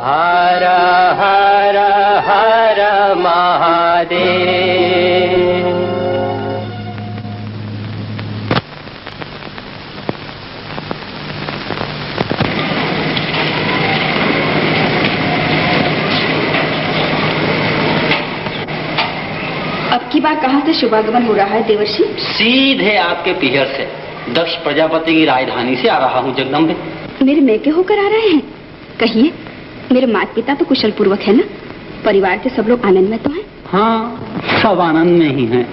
हर हर हर महादेव। अब की बार कहाँ से शुभागमन हो रहा है देवर्षि? सीधे आपके पीहर से, दक्ष प्रजापति की राजधानी से आ रहा हूँ जगदम्बे। मेरे मेके होकर आ रहे हैं? कहिए, मेरे माता पिता तो कुशल पूर्वक है ना? परिवार के सब लोग आनंद में तो हैं? हाँ, सब आनंद में ही हैं।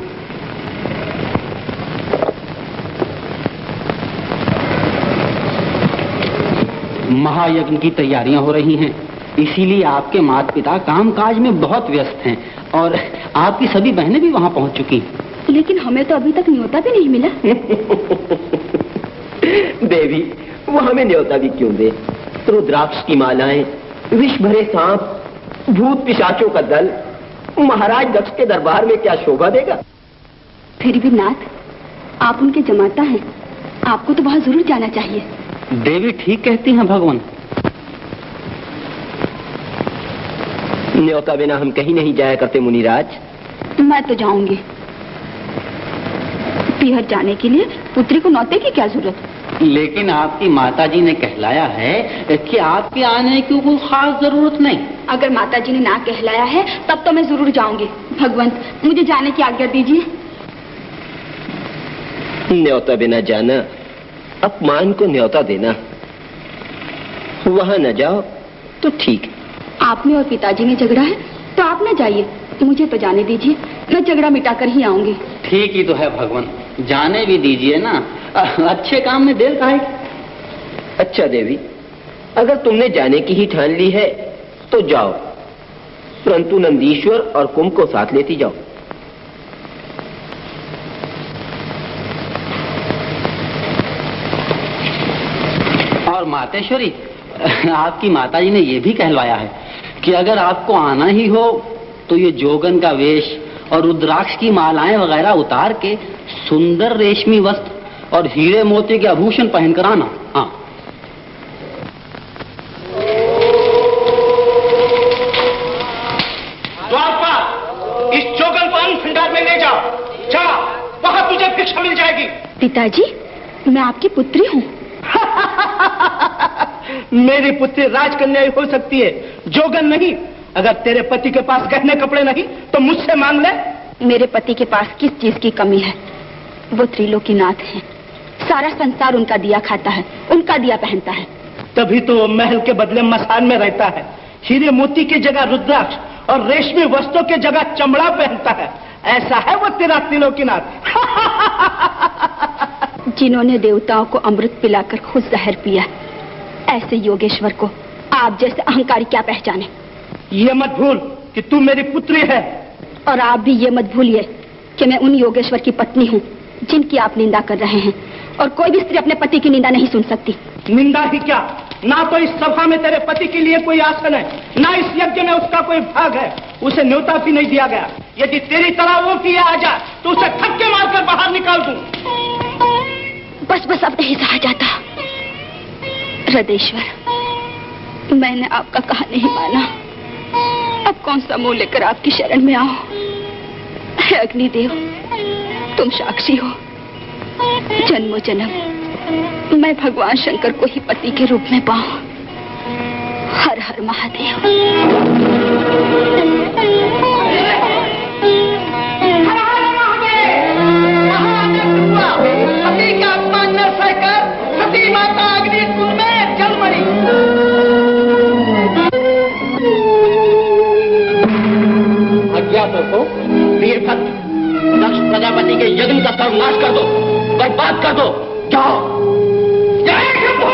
महायज्ञ की तैयारियां हो रही हैं, इसीलिए आपके माता पिता कामकाज में बहुत व्यस्त हैं और आपकी सभी बहनें भी वहां पहुंच चुकी हैं। लेकिन हमें तो अभी तक न्योता भी नहीं मिला। देवी, वो हमें न्योता भी क्यों दे? रुद्राक्ष की मालाएं, विष भरे सांप, भूत पिशाचों का दल महाराज दक्ष के दरबार में क्या शोभा देगा? फिर भी नाथ, आप उनके जमाता हैं, आपको तो वहां जरूर जाना चाहिए। देवी ठीक कहती हैं भगवान। न्योता बिना हम कहीं नहीं जाया करते मुनिराज। मैं तो जाऊंगी। पीहर जाने के लिए पुत्री को न्योते की क्या जरूरत? लेकिन आपकी माताजी ने कहलाया है कि आपके आने की कोई खास जरूरत नहीं। अगर माताजी ने ना कहलाया है तब तो मैं जरूर जाऊंगी। भगवंत, मुझे जाने की आज्ञा दीजिए। न्योता बिना जाना अपमान को न्योता देना। वहां न जाओ तो ठीक है। आप में और पिताजी में झगड़ा है तो आप न जाइए, मुझे तो जाने दीजिए। मैं झगड़ा मिटाकर ही आऊंगी। ठीक ही तो है भगवान, जाने भी दीजिए ना। अच्छे काम में देर काहे? अच्छा देवी, अगर तुमने जाने की ही ठान ली है तो जाओ, परंतु नंदीश्वर और कुंभ को साथ लेती जाओ। और मातेश्वरी, आपकी माताजी ने यह भी कहलवाया है कि अगर आपको आना ही हो तो ये जोगन का वेश और रुद्राक्ष की मालाएं वगैरह उतार के सुंदर रेशमी वस्त्र और हीरे मोती के आभूषण पहनकर आना। हाँ, द्वारपाल, इस जोगन को अन्न भंडार में ले जाओ। जा, वहां तुझे भिक्षा मिल जाएगी। पिताजी, मैं आपकी पुत्री हूँ। मेरी पुत्री राजकन्या ही हो सकती है, जोगन नहीं। अगर तेरे पति के पास गहने कपड़े नहीं तो मुझसे मांग ले। मेरे पति के पास किस चीज की कमी है? वो त्रिलोकीनाथ हैं। सारा संसार उनका दिया खाता है, उनका दिया पहनता है। तभी तो वो महल के बदले मसान में रहता है। हीरे मोती की जगह रुद्राक्ष और रेशमी वस्त्रों की जगह चमड़ा पहनता है। ऐसा है वो तेरा त्रिलोकीनाथ। जिन्होंने देवताओं को अमृत पिलाकर खुद जहर पिया, ऐसे योगेश्वर को आप जैसे अहंकारी क्या पहचाने? ये मत भूल कि तू मेरी पुत्री है। और आप भी ये मत भूलिए कि मैं उन योगेश्वर की पत्नी हूँ जिनकी आप निंदा कर रहे हैं। और कोई भी स्त्री अपने पति की निंदा नहीं सुन सकती। निंदा ही क्या, ना तो इस सभा में तेरे पति के लिए कोई आसन है, ना इस यज्ञ में उसका कोई भाग है। उसे न्योता भी नहीं दिया गया। यदि तेरी तरह वो किया आ जाए तो उसे धक्के मारकर बाहर निकाल दूं। बस बस, अब नहीं सहा जाता। हृदयेश्वर, मैंने आपका कहा नहीं माना। अब कौन सा मुंह लेकर आपकी शरण में आओ? है अग्निदेव, तुम साक्षी हो। जन्मों जन्म मैं भगवान शंकर को ही पति के रूप में पाऊं। हर हर महादेव। पति का अपमान न सहकर सती माता अग्नि कुंड में जल मरी। अज्ञातों को वीरभद्र, दक्ष प्रजापति के यज्ञ का सर्वनाश कर दो, बर्बाद कर दो। जाओ। जय शंभू।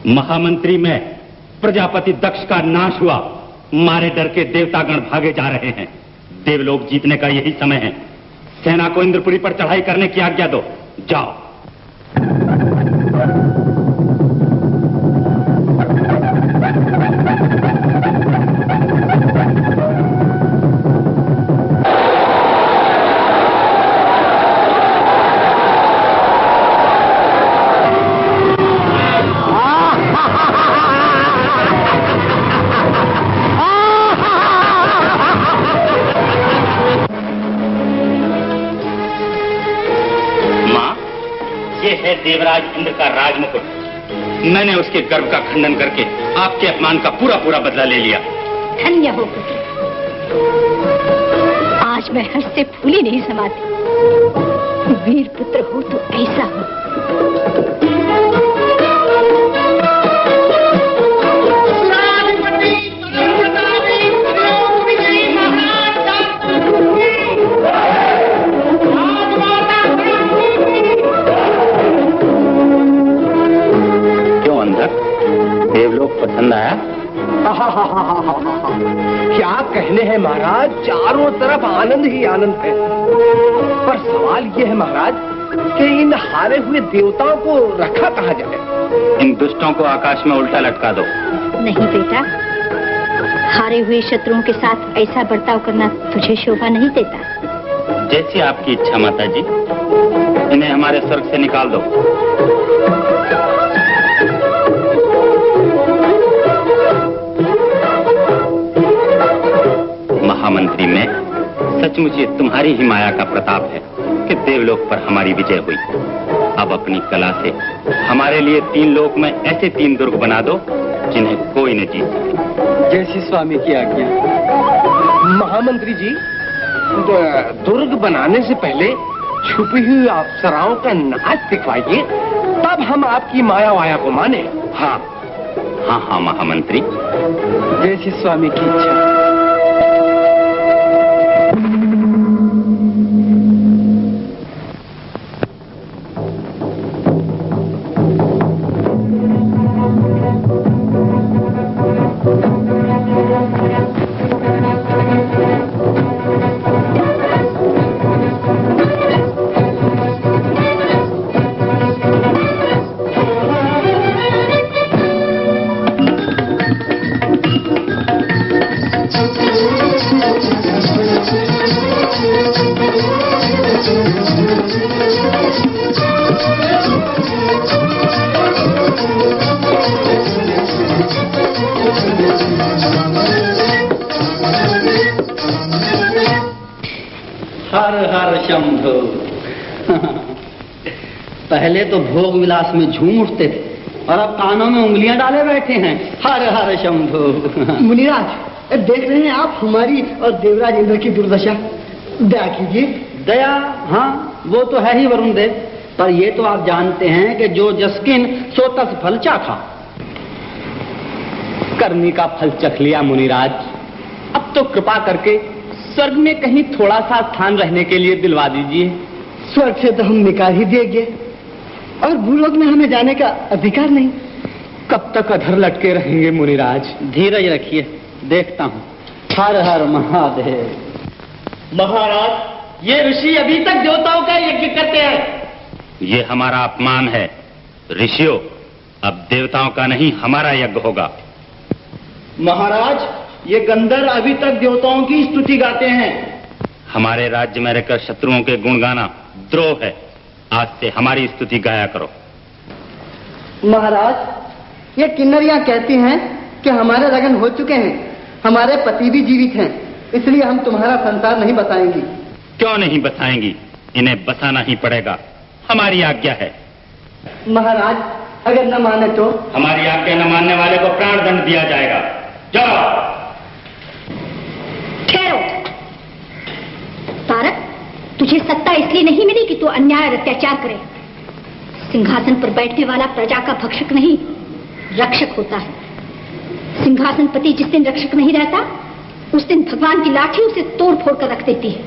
महामंत्री में प्रजापति दक्ष का नाश हुआ। मारे डर के देवतागण भागे जा रहे हैं। देवलोक जीतने का यही समय है। सेना को इंद्रपुरी पर चढ़ाई करने की आज्ञा दो। जाओ। है देवराज इंद्र का राजमुकुट। मैंने उसके गर्व का खंडन करके आपके अपमान का पूरा पूरा बदला ले लिया। धन्य हो पुत्र, आज मैं हर्ष से फूली नहीं समाती। वीर पुत्र हो तो ऐसा हो। देवलोक पसंद आया? क्या कहने हैं महाराज, चारों तरफ आनंद ही आनंद है। पर सवाल ये है महाराज कि इन हारे हुए देवताओं को रखा कहाँ जाए? इन दुष्टों को आकाश में उल्टा लटका दो। नहीं बेटा, हारे हुए शत्रुओं के साथ ऐसा बर्ताव करना तुझे शोभा नहीं देता। जैसी आपकी इच्छा माता जी, इन्हें हमारे स्वर्ग से निकाल दो। महामंत्री में सचमुच ये तुम्हारी ही माया का प्रताप है कि देवलोक पर हमारी विजय हुई। अब अपनी कला से हमारे लिए 3 लोक में ऐसे 3 दुर्ग बना दो जिन्हें कोई न जीत सके। जैसी स्वामी की आज्ञा। महामंत्री जी, दुर्ग बनाने से पहले छुपी हुई अप्सराओं का नाच दिखवाइए, तब हम आपकी माया वाया को माने। हाँ हाँ हाँ महामंत्री, जैसी स्वामी की इच्छा। शंभु। पहले तो भोग विलास में झूम उठते थे और अब कानों में उंगलियां डाले बैठे हैं। हर हर शंभु। मुनिराज, देख रहे हैं आप हमारी और देवराज इंद्र की दुर्दशा। दया कीजिए। दया? हाँ, वो तो है ही वरुण देव, पर ये तो आप जानते हैं कि जो जसकिन सो तस फल चाखा। करनी का फल चख लिया मुनिराज। अब तो कृपा करके स्वर्ग में कहीं थोड़ा सा स्थान रहने के लिए दिलवा दीजिए। स्वर्ग से तो हम निकाल ही देंगे और भूलोक में हमें जाने का अधिकार नहीं। कब तक अधर लटके रहेंगे मुनिराज? धीरज रखिए, देखता हूँ। हर हर महादेव। महाराज, ये ऋषि अभी तक देवताओं का यज्ञ करते हैं। ये हमारा अपमान है। ऋषियों, अब देवताओं का नहीं हमारा यज्ञ होगा। महाराज, ये गंधर्व अभी तक देवताओं की स्तुति गाते हैं। हमारे राज्य में रहकर शत्रुओं के गुण गाना द्रोह है। आज से हमारी स्तुति गाया करो। महाराज, ये किन्नरियां कहती हैं कि हमारे लगन हो चुके हैं, हमारे पति भी जीवित हैं, इसलिए हम तुम्हारा संसार नहीं बसाएंगी। क्यों नहीं बसाएंगी? इन्हें बसाना ही पड़ेगा, हमारी आज्ञा है। महाराज, अगर न माने तो? हमारी आज्ञा न मानने वाले को प्राण दंड दिया जाएगा। जाओ। ठहरो। तारक, तुझे सत्ता इसलिए नहीं मिली कि तू अन्याय और अत्याचार करे। सिंहासन पर बैठने वाला प्रजा का भक्षक नहीं, रक्षक होता है। सिंहासन पति जिस दिन रक्षक नहीं रहता, उस दिन भगवान की लाठी उसे तोड़ फोड़ कर रख देती है।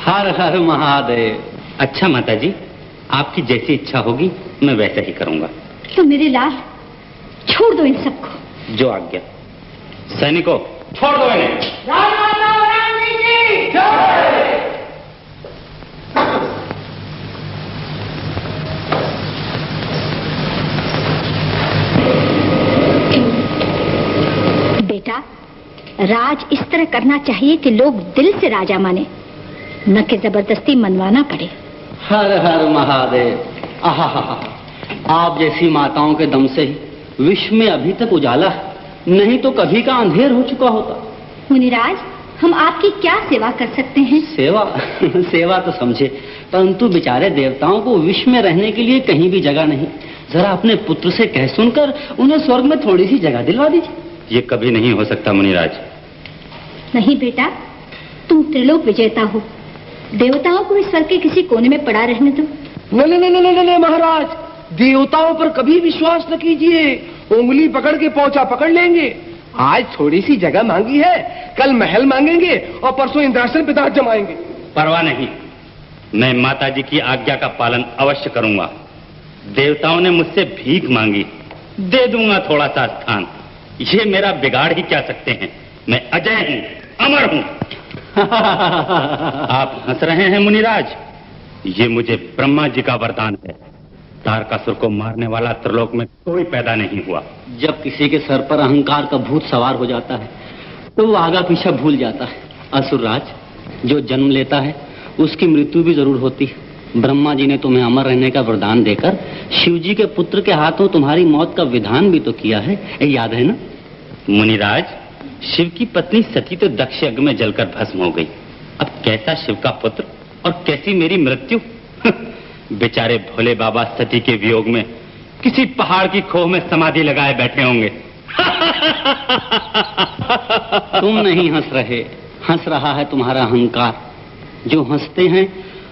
हर हर महादेव। अच्छा माता जी, आपकी जैसी इच्छा होगी मैं वैसा ही करूंगा। तो मेरे लाल, छोड़ दो इन सबको। जो आज्ञा। सैनिकों, छोड़ दो इन्हें। बेटा, राज इस तरह करना चाहिए कि लोग दिल से राजा माने, न कि जबरदस्ती मनवाना पड़े। हर हर महादेव। आहा, आप जैसी माताओं के दम से ही विश्व में अभी तक उजाला है, नहीं तो कभी का अंधेर हो चुका होता। मुनिराज, हम आपकी क्या सेवा कर सकते हैं? सेवा? सेवा तो समझे, परंतु बेचारे देवताओं को विश्व में रहने के लिए कहीं भी जगह नहीं। जरा अपने पुत्र से कह सुनकर उन्हें स्वर्ग में थोड़ी सी जगह दिलवा दीजिए। ये कभी नहीं हो सकता मुनिराज। नहीं बेटा, तुम त्रिलोक विजेता हो, देवताओं को इस स्वर्ग के किसी कोने में पड़ा रहने दो। नहीं महाराज, देवताओं पर कभी विश्वास न कीजिए, उंगली पकड़ के पहुंचा पकड़ लेंगे। आज थोड़ी सी जगह मांगी है, कल महल मांगेंगे और परसों इंद्रासन पे दांत जमाएंगे। परवाह नहीं, मैं माताजी की आज्ञा का पालन अवश्य करूंगा। देवताओं ने मुझसे भीख मांगी, दे दूंगा थोड़ा सा स्थान। ये मेरा बिगाड़ ही क्या सकते हैं। मैं अजय हूं, अमर हूं। आप हंस रहे हैं मुनिराज, ये मुझे ब्रह्मा जी का वरदान है। तारकासुर को मारने वाला त्रिलोक में कोई पैदा नहीं हुआ। जब किसी के सर पर अहंकार का भूत सवार हो जाता है तो वो आगा पीछा भूल जाता है। असुरराज, जो जन्म लेता है उसकी मृत्यु भी जरूर होती है। ब्रह्मा जी ने तुम्हें अमर रहने का वरदान देकर शिव जी के पुत्र के हाथों तुम्हारी मौत का विधान भी तो किया है, याद है ना? मुनिराज, शिव की पत्नी सती तो दक्ष यज्ञ में जलकर भस्म हो गई। अब कैसा शिव का पुत्र और कैसी मेरी मृत्यु। बेचारे भोले बाबा सती के वियोग में किसी पहाड़ की खोह में समाधि लगाए बैठे होंगे। तुम नहीं हंस रहे, हंस रहा है तुम्हारा अहंकार। जो हंसते हैं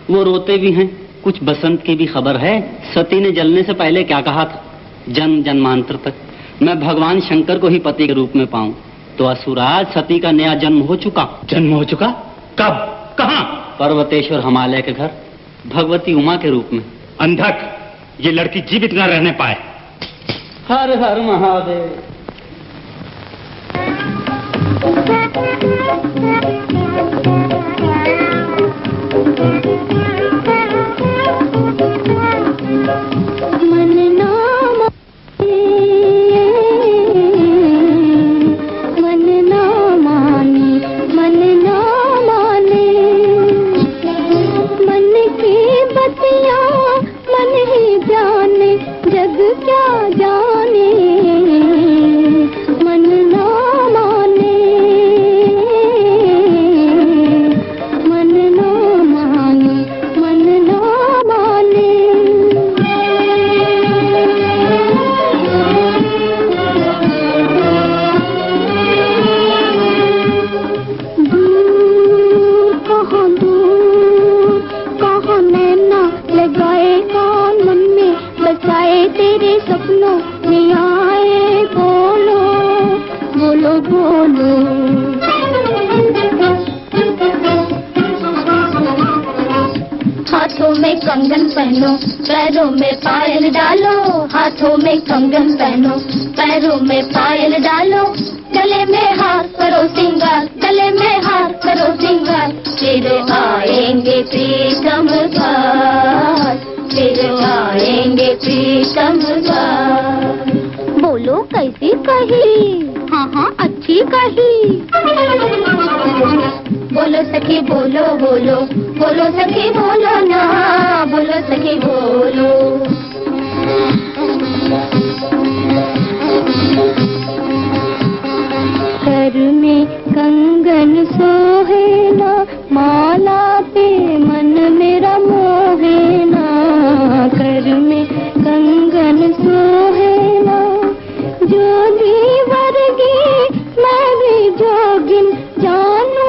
वो रोते भी हैं। कुछ बसंत की भी खबर है। सती ने जलने से पहले क्या कहा था? जन्म जन्मांतर तक मैं भगवान शंकर को ही पति के रूप में पाऊं। तो असुराज, सती का नया जन्म हो चुका। जन्म हो चुका? कब, कहां? पर्वतेश्वर हिमालय के घर, भगवती उमा के रूप में। अंधक, ये लड़की जीवित न रहने पाए। हर हर महादेव। कंगन पहनो, पैरों में पायल डालो। हाथों में कंगन पहनो, पैरों में पायल डालो। गले में हार करो सिंगार, गले में हार करो सिंगार। फिर आएंगे प्रीतम घाट, फिर आएंगे प्रीतम घाट। बोलो कैसी कही? हाँ हाँ अच्छी कही। बोलो सखी बोलो बोलो, बोलो सखी बोलो ना, बोलो सखी बोलो। सर में कंगन सोहेना, माला पे मन मेरा मोहेना। कर में कंगन सोहेना, जोगी वर्गी मैं भी जोगिन जानू।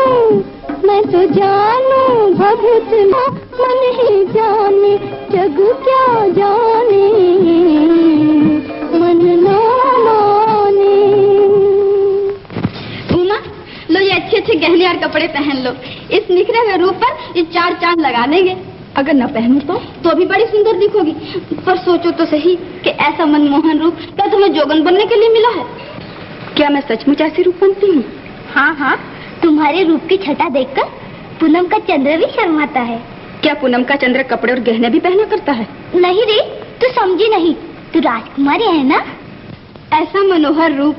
मैं तो जानू भगत मन ही जाने, जग क्या जाने मन ना माने। उमा, लो ये अच्छे अच्छे गहने और कपड़े पहन लो। इस निखरे हुए रूप पर ये 4 चांद लगा देंगे। अगर न पहनूं तो भी बड़ी सुंदर दिखोगी। पर सोचो तो सही कि ऐसा मनमोहन रूप क्या तुम्हें जोगन बनने के लिए मिला है? क्या मैं सचमुच ऐसी रूप बनती हूँ? हाँ हाँ, तुम्हारे रूप की छटा देखकर पूनम का चंद्र भी शर्माता है। क्या पूनम का चंद्र कपड़े और गहने भी पहना करता है? नहीं रे, तू समझी नहीं, तू राजकुमारी है ना। ऐसा मनोहर रूप,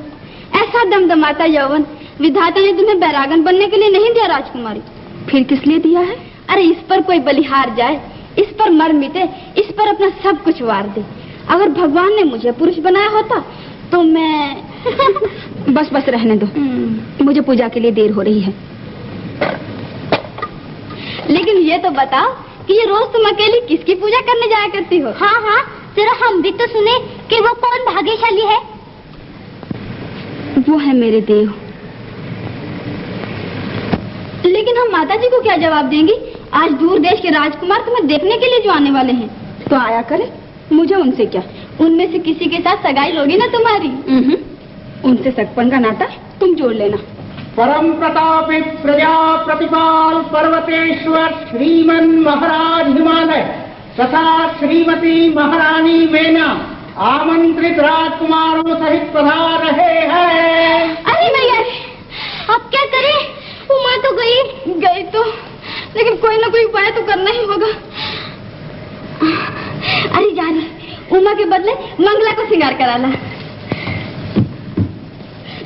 ऐसा दमदमाता यौवन विधाता ने तुम्हें बैरागन बनने के लिए नहीं दिया राजकुमारी। फिर किस लिए दिया है? अरे इस पर कोई बलिहार जाए, इस पर मर मिटे, इस पर अपना सब कुछ वार दे। अगर भगवान ने मुझे पुरुष बनाया होता तो मैं बस रहने दो, मुझे पूजा के लिए देर हो रही है। लेकिन ये तो बताओ कि ये रोज तुम अकेली किसकी पूजा करने जाया करती हो? हाँ हाँ, जरा हम भी तो सुने कि वो कौन भाग्यशाली है। वो है मेरे देव। लेकिन हम माता जी को क्या जवाब देंगी? आज दूर देश के राजकुमार तुम्हें देखने के लिए जो आने वाले हैं, तो आया करें, मुझे उनसे क्या। उनमें से किसी के साथ सगाई होगी ना तुम्हारी। उनसे सगपन का नाता तुम जोड़ लेना। परम प्रतापी प्रजा प्रतिपाल पर्वतेश्वर श्रीमन महाराज हिमालय तथा श्रीमती महारानी मेना आमंत्रित राजकुमारों सहित पधार रहे हैं। अरे मैया, अब क्या करें? उमा तो गई तो, लेकिन कोई ना कोई उपाय तो करना ही होगा। अरे जानी, उमा के बदले मंगला को श्रृंगार करा ला।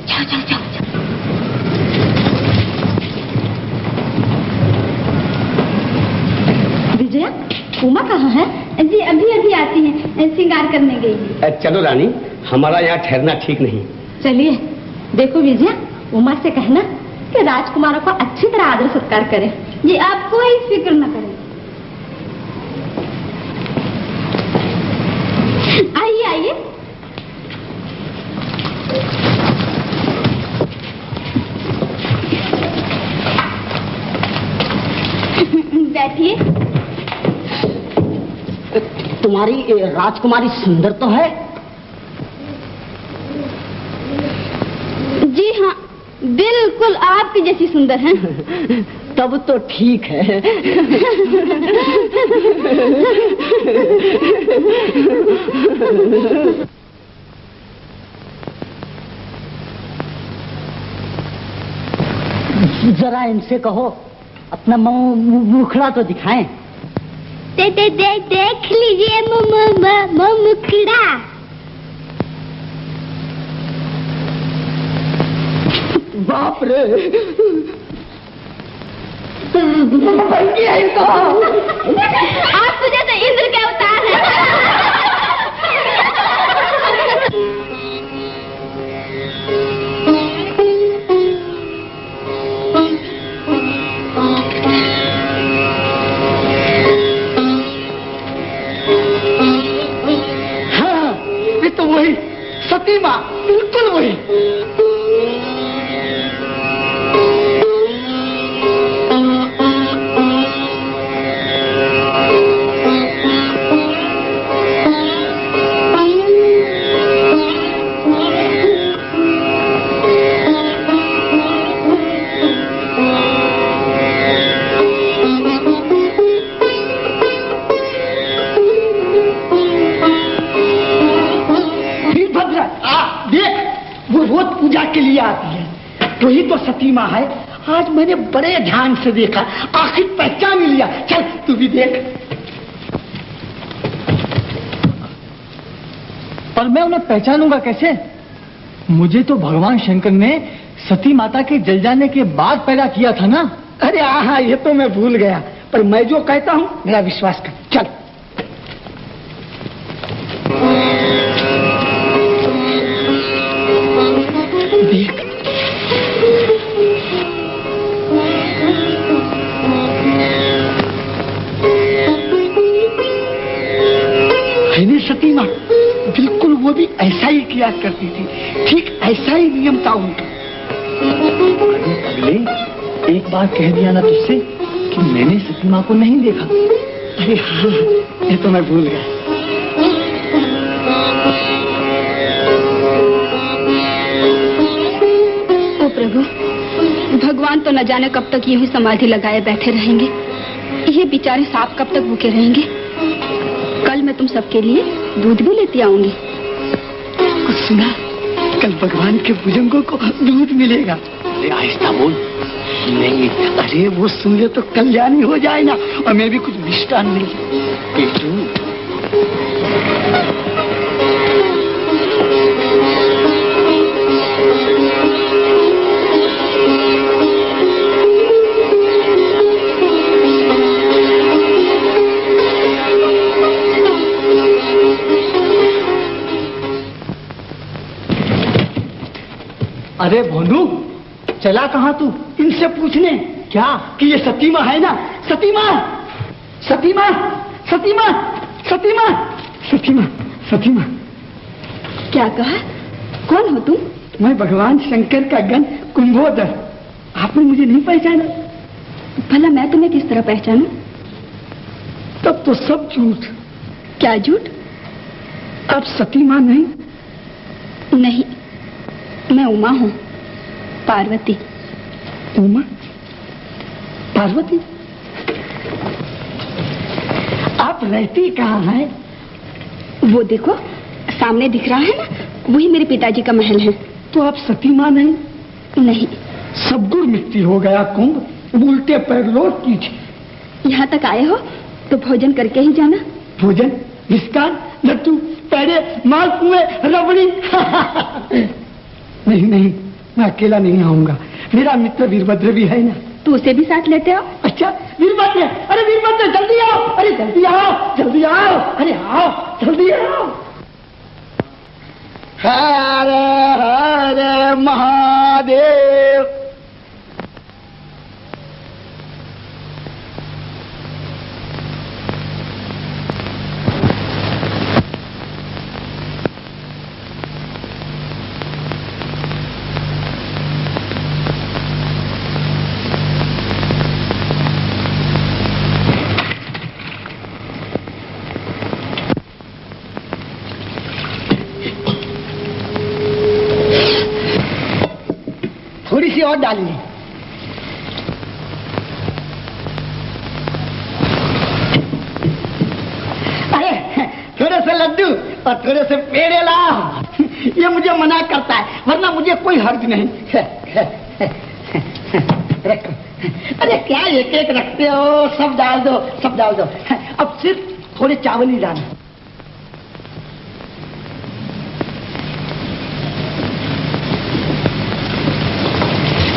जाओ जाओ जाओ। विजया, उमा कहाँ है? जी अभी अभी आती है, श्रृंगार करने गई। चलो रानी, हमारा यहाँ ठहरना ठीक नहीं। चलिए। देखो विजया, उमा से कहना कि राजकुमारों को अच्छी तरह आदर सत्कार करे। जी आप कोई फिक्र न करें। आइए आइए। बैठिए। तुम्हारी राजकुमारी सुंदर तो है। जी हाँ, बिल्कुल आपकी जैसी सुंदर है। तब तो ठीक है। जरा इनसे कहो अपना मुखड़ा तो दिखाएं। देख लीजिए मुखड़ा। बाप रे, आप मुझे तो इंद्र के अवतार है। हाँ, ये तो वही सती माँ, बिल्कुल वही। के लिए आती है, वही तो सती माँ है। आज मैंने बड़े ध्यान से देखा, आखिर पहचान ही लिया। चल तू भी देख। पर मैं उन्हें पहचानूंगा कैसे? मुझे तो भगवान शंकर ने सती माता के जल जाने के बाद पैदा किया था ना। अरे हाँ, ये तो मैं भूल गया, पर मैं जो कहता हूँ मेरा विश्वास कर। चल। देख, सती माँ बिल्कुल वो भी ऐसा ही किया करती थी, ठीक ऐसा ही नियम था उनका। अगले एक बार कह दिया ना तुझसे कि मैंने सती माँ को नहीं देखा। अरे हाँ, ये तो मैं भूल गया। ओ प्रभु, भगवान तो न जाने कब तक यूं ही समाधि लगाए बैठे रहेंगे। ये बेचारे सांप कब तक भूखे रहेंगे। कल मैं तुम सबके लिए दूध भी लेती आऊंगी। कुछ सुना? कल भगवान के बुजुर्गों को दूध मिलेगा। अरे आहिस्ता बोल। नहीं, अरे वो सुन ले तो कल्याणी हो जाए ना, और मैं भी कुछ मिष्टान मिल जाए। अरे भोंदू, चला कहाँ तू? इनसे पूछने क्या कि ये सती माँ है ना? सती माँ, सती माँ, सती माँ, सती माँ, सती माँ, सती माँ। क्या कहा? कौन हो तुम? मैं भगवान शंकर का गण कुंभोदर। आपने मुझे नहीं पहचाना? भला मैं तुम्हें किस तरह पहचानूं? तब तो सब झूठ। क्या झूठ? आप सती माँ नहीं? नहीं, मैं उमा हूँ, पार्वती। उमा? पार्वती? आप रहती कहाँ हैं? वो देखो सामने दिख रहा है ना, वही मेरे पिताजी का महल है। तो आप सती माँ नहीं? नहीं। सब गुड़ मिट्टी हो गया कुंभ, उल्टे पैर लौट कीजिए। यहाँ तक आए हो तो भोजन करके ही जाना। भोजन? मिष्ठान, लड्डू, पेड़े, मालपुए, रबड़ी? नहीं नहीं, मैं अकेला नहीं आऊंगा, मेरा मित्र वीरभद्र भी है ना। तो उसे भी साथ लेते आओ। अच्छा, वीरभद्र, अरे वीरभद्र जल्दी आओ, अरे जल्दी आओ, जल्दी आओ, अरे आओ, जल्दी आओ। हर हर महादेव। थोड़ी सी और डालिए। अरे थोड़े से लड्डू और थोड़े से पेड़े लाओ। ये मुझे मना करता है, वरना मुझे कोई हर्ज नहीं। अरे क्या एक एक रखते हो? सब डाल दो, सब डाल दो। अब सिर्फ थोड़े चावल ही डालना।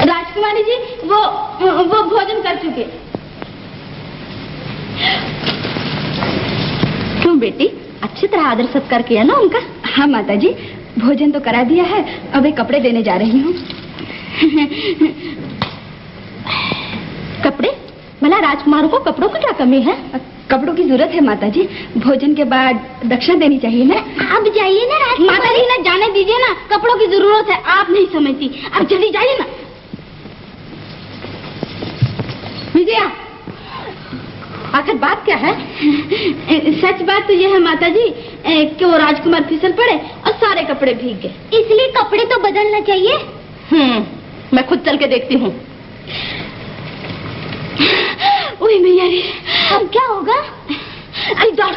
राजकुमारी जी, वो भोजन कर चुके। क्यों बेटी, अच्छी तरह आदर सत्कार किया ना उनका? हाँ माता जी, भोजन तो करा दिया है, अब एक कपड़े देने जा रही हूँ। कपड़े? भला राजकुमारों को कपड़ों की क्या कमी है? कपड़ों की जरूरत है माता जी, भोजन के बाद दक्षिणा देनी चाहिए ना। अब जाइए ना माता जी, ना जाने दीजिए ना, कपड़ों की जरूरत है, आप नहीं समझती। अब जल्दी जाइए ना। विजया, आखिर बात क्या है? सच बात तो यह है माता जी कि वो राजकुमार फिसल पड़े और सारे कपड़े भीग गए। इसलिए कपड़े तो बदलना चाहिए। मैं खुद चल के देखती हूँ। ओए मैया रे, अब क्या होगा? अरे दौड़।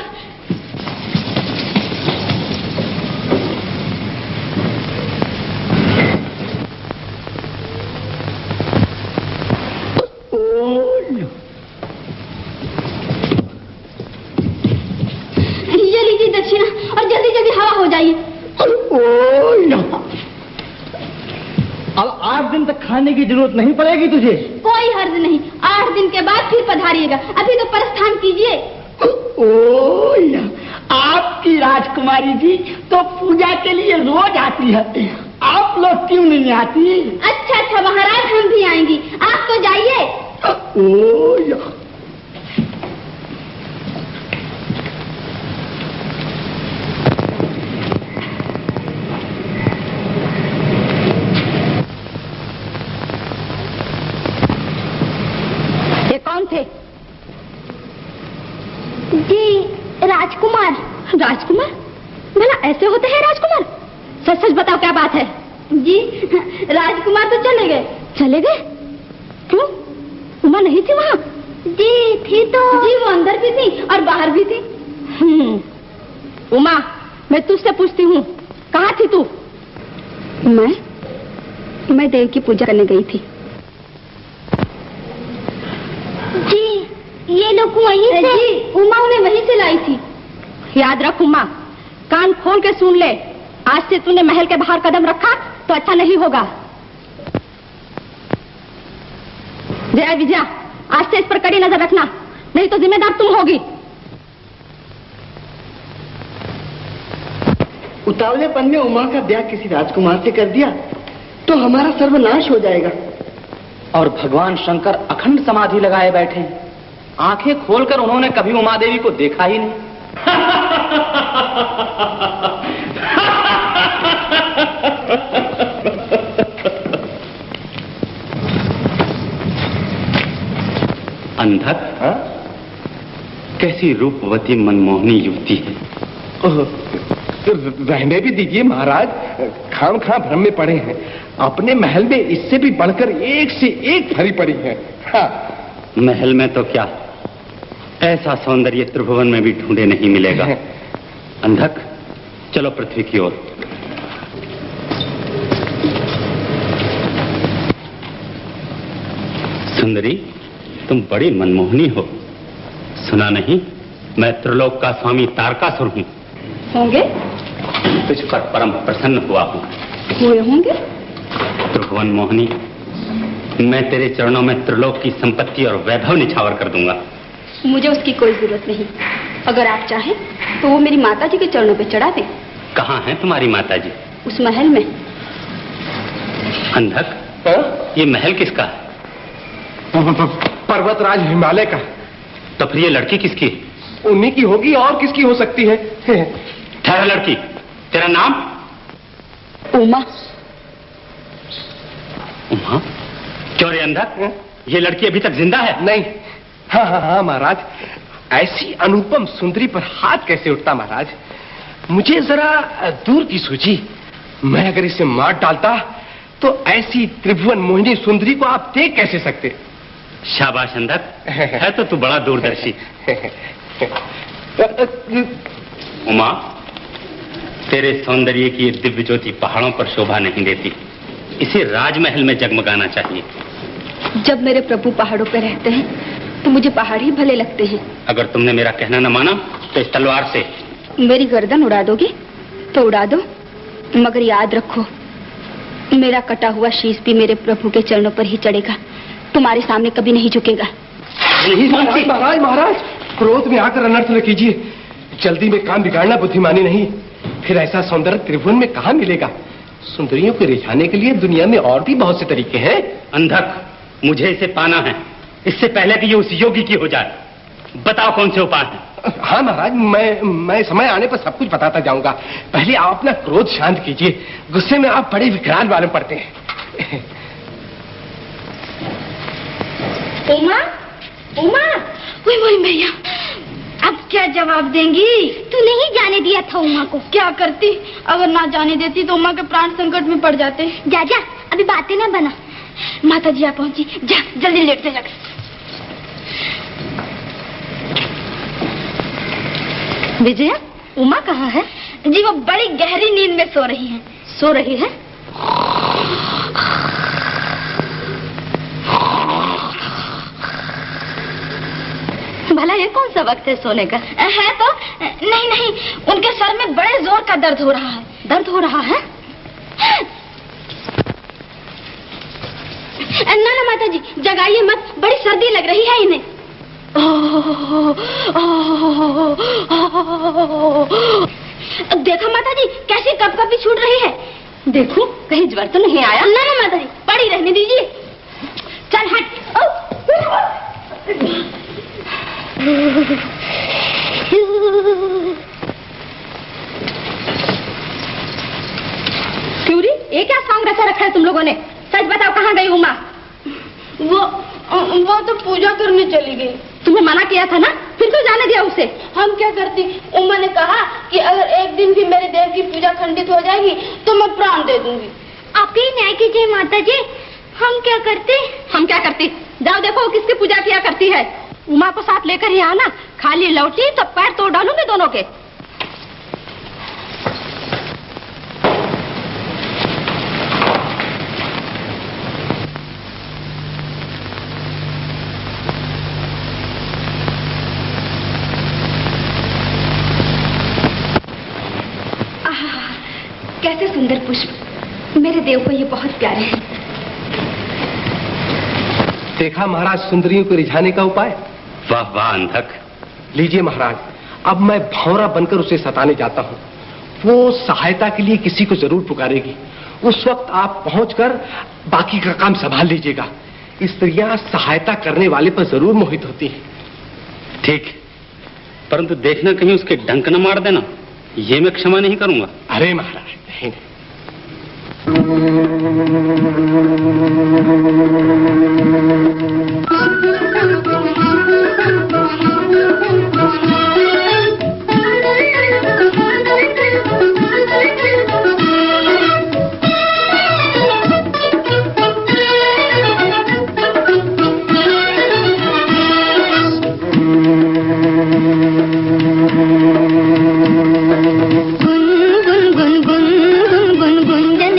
ये लीजिए दक्षिणा और जल्दी जल्दी हवा हो जाइए। अब 8 दिन तक खाने की जरूरत नहीं पड़ेगी तुझे। कोई हर्ज नहीं, 8 दिन के बाद फिर पधारिएगा, अभी तो प्रस्थान कीजिए। आपकी राजकुमारी जी तो पूजा के लिए रोज आती है, आप लोग क्यों नहीं आती? अच्छा महाराज, हम भी आएंगी, आप तो जाइए। ये कौन थे? जी राजकुमार। राजकुमार? भला ऐसे होते हैं राजकुमार? सच सच बताओ क्या बात है? जी राजकुमार तो चले गए। चले गए? क्यों? उमा नहीं थी वहाँ? जी थी तो। जी वो अंदर भी थी और बाहर भी थी। उमा, मैं तुझसे पूछती हूँ, कहाँ थी तू? मैं देव की पूजा करने गई थी। जी ये लोग वहीं से? जी उमा उन्हें वहीं से लाई थी। याद रख उमा, कान खोल के सुन ले, आज से तूने महल के बाहर कदम रखा तो अच्छा नहीं होगा। जया विजया, आज से इस पर कड़ी नजर रखना, नहीं तो जिम्मेदार तुम होगी। उतावलेपन में उमा का ब्याह किसी राजकुमार से कर दिया तो हमारा सर्वनाश हो जाएगा। और भगवान शंकर अखंड समाधि लगाए बैठे, आंखें खोलकर उन्होंने कभी उमा देवी को देखा ही नहीं। अंधक, कैसी रूपवती मनमोहनी युवती है। रहने भी दीजिए महाराज, खाम खा भ्रम में पड़े हैं। अपने महल में इससे भी बढ़कर एक से एक भरी पड़ी है। हाँ। महल में तो क्या, ऐसा सौंदर्य त्रिभुवन में भी ढूंढे नहीं मिलेगा। अंधक, चलो पृथ्वी की ओर। सुंदरी, तुम बड़ी मनमोहनी हो। सुना नहीं, मैं त्रिलोक का स्वामी तारकासुर हूँ। होंगे? तुझ पर परम प्रसन्न हुआ हूँ। हुए होंगे? त्रिभुवन मोहनी, मैं तेरे चरणों में त्रिलोक की संपत्ति और वैभव निछावर कर दूंगा। मुझे उसकी कोई जरूरत नहीं। अगर आप चाहें तो वो मेरी माताजी के चरणों पे चढ़ा दे। कहाँ है तुम्हारी माताजी? उस महल में। अंधक, ये महल किसका है? पर्वतराज हिमालय का। तो फिर ये लड़की किसकी? उन्हीं की होगी, और किसकी हो सकती है? ठहर लड़की, तेरा नाम? उमा। उमा? क्यों रे अंधक, ये लड़की अभी तक जिंदा है? नहीं। हाँ हाँ हाँ महाराज, ऐसी अनुपम सुंदरी पर हाथ कैसे उठता महाराज। मुझे जरा दूर की सूझी, मैं अगर इसे मार डालता तो ऐसी त्रिभुवन मोहिनी सुंदरी को आप देख कैसे सकते? शाबाश अंधक, है तो तू बड़ा दूरदर्शी। उमा, तेरे सौंदर्य की ये दिव्य ज्योति पहाड़ों पर शोभा नहीं देती, इसे राजमहल में जगमगाना चाहिए। जब मेरे प्रभु पहाड़ों पर रहते हैं तो मुझे पहाड़ ही भले लगते हैं। अगर तुमने मेरा कहना न माना तो इस तलवार से मेरी गर्दन उड़ा दोगे तो उड़ा दो, मगर याद रखो, मेरा कटा हुआ शीश भी मेरे प्रभु के चरणों पर ही चढ़ेगा, तुम्हारे सामने कभी नहीं झुकेगा। महाराज महाराज महाराज, क्रोध में आकर अनर्थ न कीजिए। जल्दी में काम बिगाड़ना बुद्धिमानी नहीं। फिर ऐसा सौंदर्य त्रिभुवन में कहाँ मिलेगा? सुंदरियों को रिझाने के लिए दुनिया में और भी बहुत से तरीके हैं। अंधक, मुझे इसे पाना है, इससे पहले कि ये उस योगी की हो जाए। बताओ कौन से उपाय हैं? हाँ महाराज, मैं समय आने पर सब कुछ बताता जाऊंगा। पहले आप अपना क्रोध शांत कीजिए, गुस्से में आप बड़े विकराल मालूम पड़ते हैं। उमा, उमा, वही भैया, अब क्या जवाब देंगी? तू नहीं जाने दिया था उमा को। क्या करती? अगर ना जाने देती तो उमा के प्राण संकट में पड़ जाते। जा जा, अभी बातें ना बना। माता जी आ पहुंची, जा जल्दी लेट से जाकर। विजया, उमा कहाँ है? जी वो बड़ी गहरी नींद में सो रही है। सो रही है? भला ये कौन सा वक्त है सोने का? है तो नहीं, उनके सर में बड़े जोर का दर्द हो रहा है। दर्द हो रहा है? ना माता जी, जगाइए मत, बड़ी सर्दी लग रही है इन्हें। देखो माता जी, कैसी कपकपी छूट रही है। देखो, कहीं ज्वर तो नहीं आया? ना माता जी, पड़ी रहने दीजिए। चल हट। क्यूरी, ये क्या सॉन्ग रचा रखा है तुम लोगों ने? सच बताओ, कहाँ गई उमा? वो तो पूजा करने चली गई। तुम्हें मना किया था ना, फिर क्यों जाने दिया उसे? हम क्या करती? उमा ने कहा कि अगर एक दिन भी मेरे देव की पूजा खंडित हो जाएगी तो मैं प्राण दे दूंगी। आप ही न्याय कीजिए माता जी, हम क्या करते? हम क्या करती? जाओ देखो किसकी पूजा किया करती है। उमा को साथ लेकर ही आना, खाली लौटी तो पैर तोड़ डालूंगी दोनों के। कैसे सुंदर पुष्प, मेरे देव को ये बहुत प्यारे हैं। देखा महाराज सुंदरियों को रिझाने का उपाय। वाह वाह अंधक। लीजिए महाराज, अब मैं भौरा बनकर उसे सताने जाता हूँ। वो सहायता के लिए किसी को जरूर पुकारेगी। उस वक्त आप पहुंचकर बाकी का काम संभाल लीजिएगा। स्त्रियां सहायता करने वाले पर जरूर मोहित होती हैं। ठीक, परंतु देखना कहीं उसके डंक न मार देना, ये मैं क्षमा नहीं करूंगा। अरे महाराज नहीं।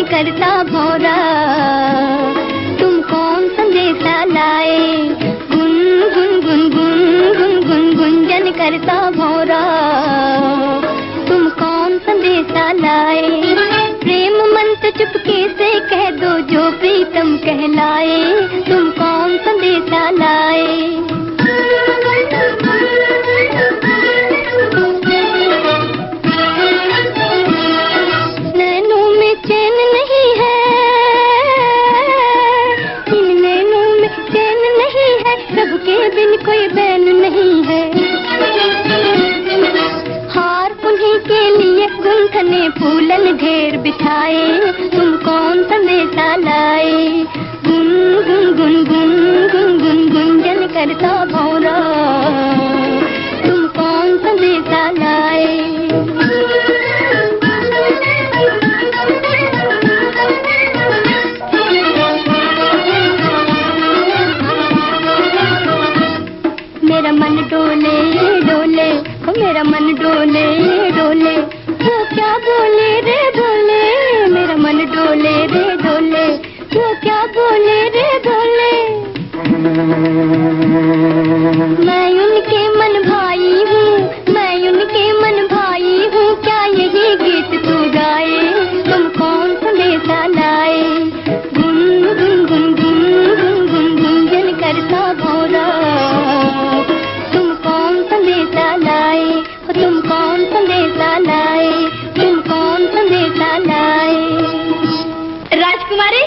करता भौरा तुम कौन संदेशा लाए, गुन गुन गुन गुन गुन गुन गुंजन करता भौरा तुम कौन संदेशा लाए, प्रेम मंत्र चुपके से कह दो जो प्रीतम कहलाए, तुम कौन संदेशा लाए। बिन कोई बैन नहीं है, हार उन्हीं के लिए गुंथने फूलन ढेर बिछाए, तुम कौन संदेशा लाए, गुन गुन गुन गुन गुन गुन गुंजन करता भौरा तुम कौन संदेशा लाए। मेरा मन डोले डोले, ओ मेरा मन डोले डोले, वो क्या बोले रे बोले, मेरा मन डोले रे डोले, वो क्या बोले रे बोले। मैं उनके मन भाई हूँ, मैं उनके मन भाई हूँ, क्या यही गीत तू गाए, तुम कौन संदेशा लाए, गुन गुन गुन गुन गुन गुन गुंजन करता भौरा तुम कौन संदेशा लाए, तुम कौन संदेशा लाए, तुम कौन संदेशा लाए। राजकुमारी,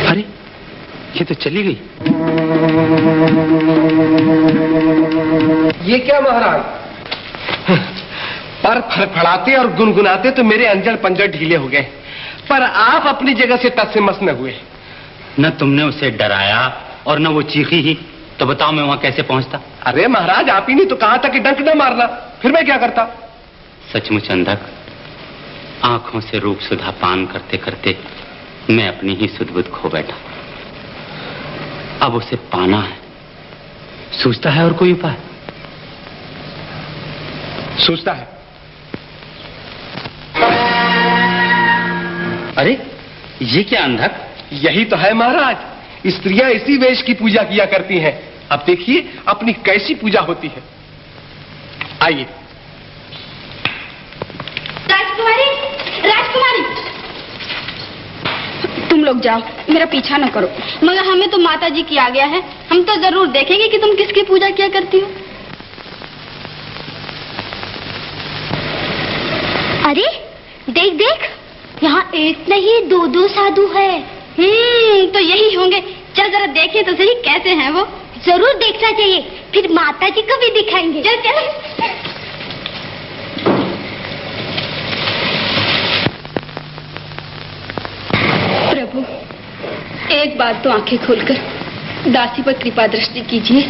अरे ये तो चली गई। ये क्या महाराज, पर फड़फड़ाते और गुनगुनाते तो मेरे अंजड़ पंजड़ ढीले हो गए, पर आप अपनी जगह से तस से मस न हुए। न तुमने उसे डराया और न वो चीखी ही, तो बताओ मैं वहां कैसे पहुंचता। अरे महाराज आप ही नहीं तो कहा था कि डंक न मारना, फिर मैं क्या करता। सचमुच अंधक, आंखों से रूप सुधा पान करते करते मैं अपनी ही सुध-बुध खो बैठा। अब उसे पाना है, सूझता है और कोई उपाय? सूझता है। अरे ये क्या अंधक? यही तो है महाराज, स्त्रियां इसी वेश की पूजा किया करती हैं। अब देखिए अपनी कैसी पूजा होती है। आइए। राजकुमारी, राजकुमारी, तुम लोग जाओ, मेरा पीछा न करो। मगर हमें तो माता जी की आज्ञा है, हम तो जरूर देखेंगे कि तुम किसकी पूजा किया करती हो। अरे देख देख, यहाँ एक नहीं दो दो साधु है। तो यही होंगे। चल जरा देखें तो सही कैसे हैं वो। जरूर देखना चाहिए, फिर माता जी को भी दिखाएंगे। चल चल। प्रभु, एक बार तो आंखें खोलकर दासी पर कृपा दृष्टि कीजिए।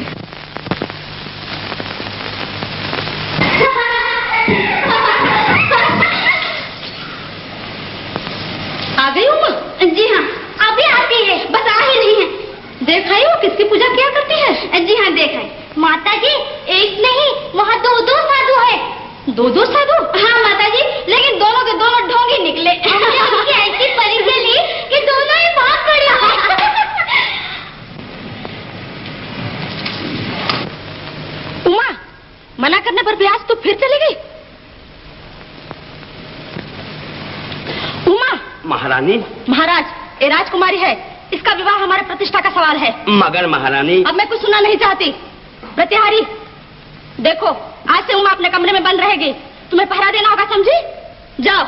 आ गई उमा? जी हाँ, अभी आती है, बस आ ही रही है। देखा ही वो किसकी पूजा किया करती है? जी हाँ देखा है। माता जी एक नहीं, वहाँ दो दो साधु है। दो दो साधु? हाँ माता जी, लेकिन दोनों के दोनों ढोंगी निकले। हमने उनकी ऐसी परीक्षा ली कि दोनों ही बहुत बड़ी हो। उमा, मना करने पर भी आज तो फिर चली गई। उमा। महारानी। महाराज, ये राजकुमारी है, इसका विवाह हमारे प्रतिष्ठा का सवाल है। मगर महारानी। अब मैं कुछ सुनना नहीं चाहती। प्रतिहारी, देखो आज से उमा अपने कमरे में बंद रहेगी, तुम्हें पहरा देना होगा, समझी? जाओ।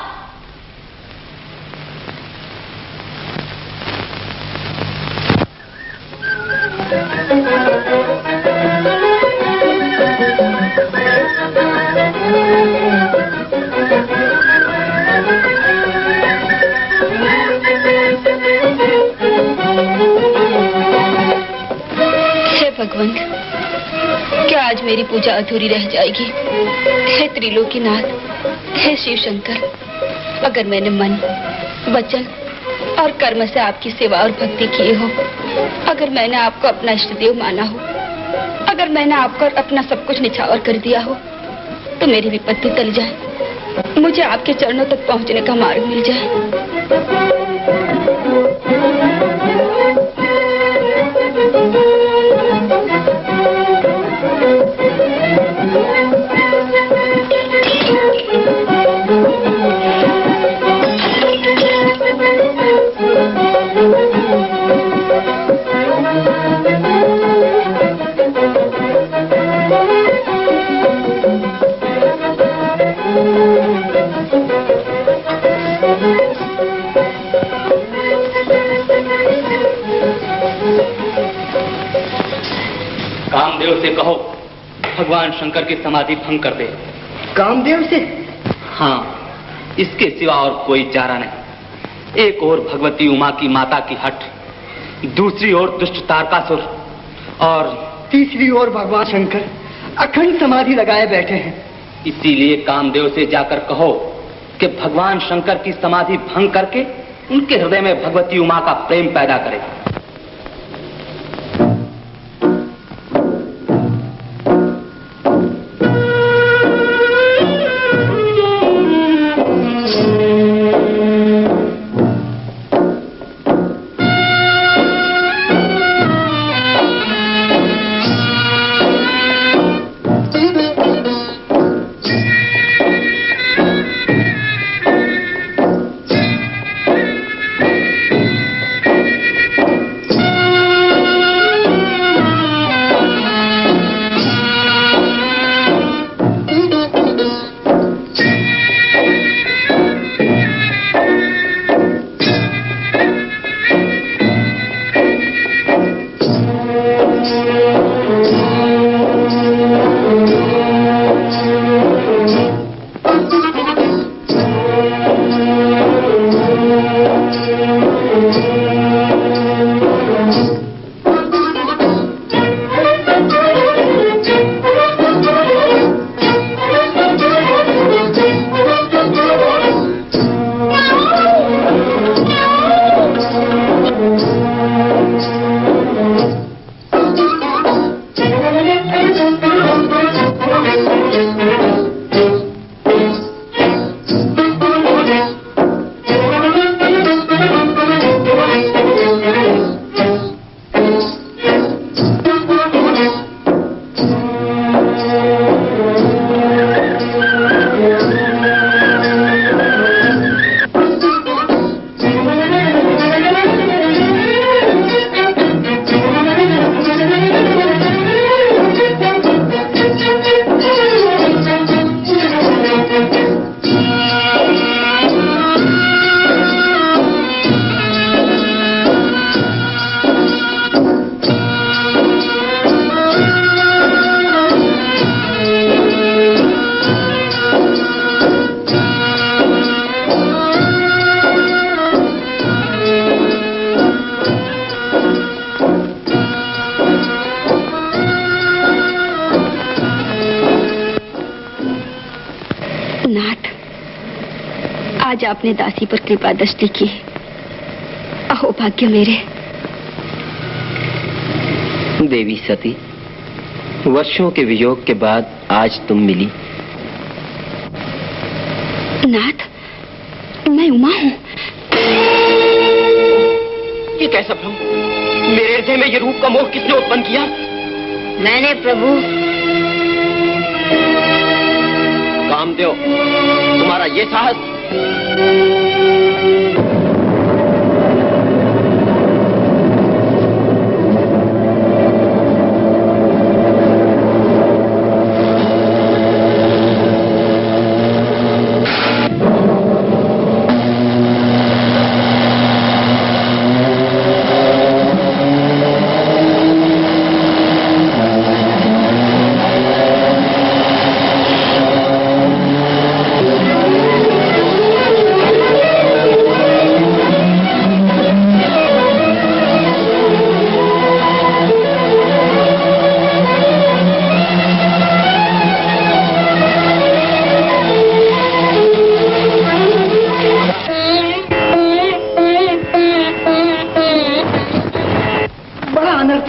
मेरी पूजा अधूरी रह जाएगी। हे त्रिलोकीनाथ, हे शिव शंकर, अगर मैंने मन, वचन और कर्म से आपकी सेवा और भक्ति किए हो, अगर मैंने आपको अपना इष्ट देव माना हो, अगर मैंने आपको अपना सब कुछ निछावर कर दिया हो, तो मेरी विपत्ति टल जाए, मुझे आपके चरणों तक पहुंचने का मार्ग मिल जाए। कामदेव से कहो भगवान शंकर की समाधि भंग कर दे। कामदेव से? हाँ, इसके सिवा और कोई चारा नहीं। एक ओर भगवती उमा की माता की हट, दूसरी ओर दुष्ट तारकासुर, और तीसरी ओर भगवान शंकर अखंड समाधि लगाए बैठे हैं। इसीलिए कामदेव से जाकर कहो कि भगवान शंकर की समाधि भंग करके उनके हृदय में भगवती उमा का प्रेम पैदा करे। आज आपने दासी पर कृपा दृष्टि की। अहो भाग्य मेरे। देवी सती, वर्षों के वियोग के बाद आज तुम मिली। नाथ, मैं उमा हूँ। ये कैसा भ्रम? मेरे हृदय में ये रूप का मोह किसने उत्पन्न किया? मैंने प्रभु। कामदेव, तुम्हारा ये साहस?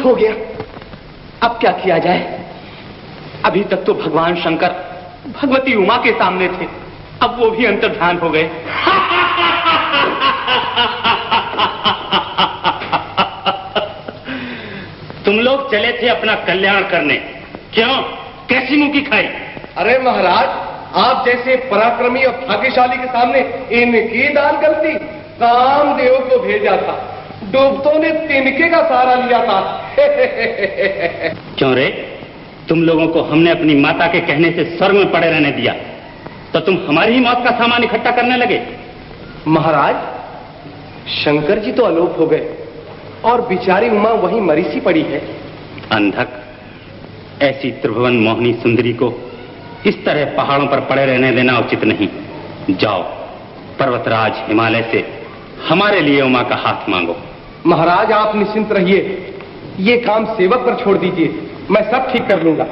हो गया। अब क्या किया जाए? अभी तक तो भगवान शंकर भगवती उमा के सामने थे, अब वो भी अंतर्ध्यान हो गए। तुम लोग चले थे अपना कल्याण करने, क्यों? कैसी मुंह की खाई? अरे महाराज, आप जैसे पराक्रमी और भाग्यशाली के सामने इनकी दान गलती। कामदेव को भेजा था, डूबतों ने तिनके का सहारा लिया था। क्यों रे? तुम लोगों को हमने अपनी माता के कहने से स्वर्ग में पड़े रहने दिया, तो तुम हमारी ही मौत का सामान इकट्ठा करने लगे। महाराज, शंकर जी तो अलोप हो गए और बिचारी उमा वहीं मरी सी पड़ी है। अंधक, ऐसी त्रिभुवन मोहिनी सुंदरी को इस तरह पहाड़ों पर पड़े रहने देना उचित नहीं। जाओ, पर्वतराज हिमालय से हमारे लिए उमा का हाथ मांगो। महाराज, आप निश्चिंत रहिए, ये काम सेवक पर छोड़ दीजिए, मैं सब ठीक कर लूंगा।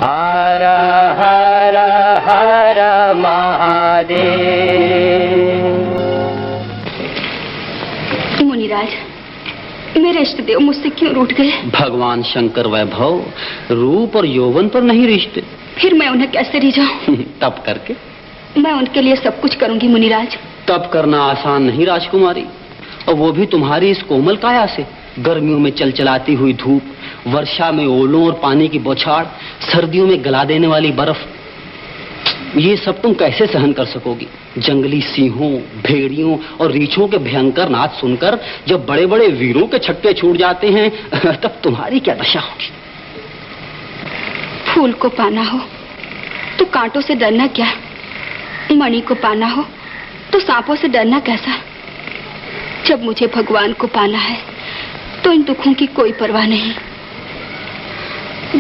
हर हर हर महादेव। मुनिराज, मेरे इष्ट देव मुझसे क्यों रूठ गए? भगवान शंकर वैभव रूप और यौवन पर नहीं रिश्ते। फिर मैं उन्हें कैसे रिझाऊं? तप करके। मैं उनके लिए सब कुछ करूंगी मुनिराज। तप करना आसान नहीं राजकुमारी, और वो भी तुम्हारी इस कोमल काया से। गर्मियों में चलचलाती हुई धूप, वर्षा में ओलों और पानी की बौछार, सर्दियों में गला देने वाली बर्फ, ये सब तुम कैसे सहन कर सकोगी? जंगली सिंहों, भेड़ियों और रीछों के भयंकर नाच सुनकर जब बड़े बड़े वीरों के छक्के छूट जाते हैं तब तुम्हारी क्या दशा होगी? फूल को पाना हो तो कांटों से डरना क्या, मणि को पाना हो तो सांपों से डरना कैसा? जब मुझे भगवान को पाना है तो इन दुखों की कोई परवाह नहीं।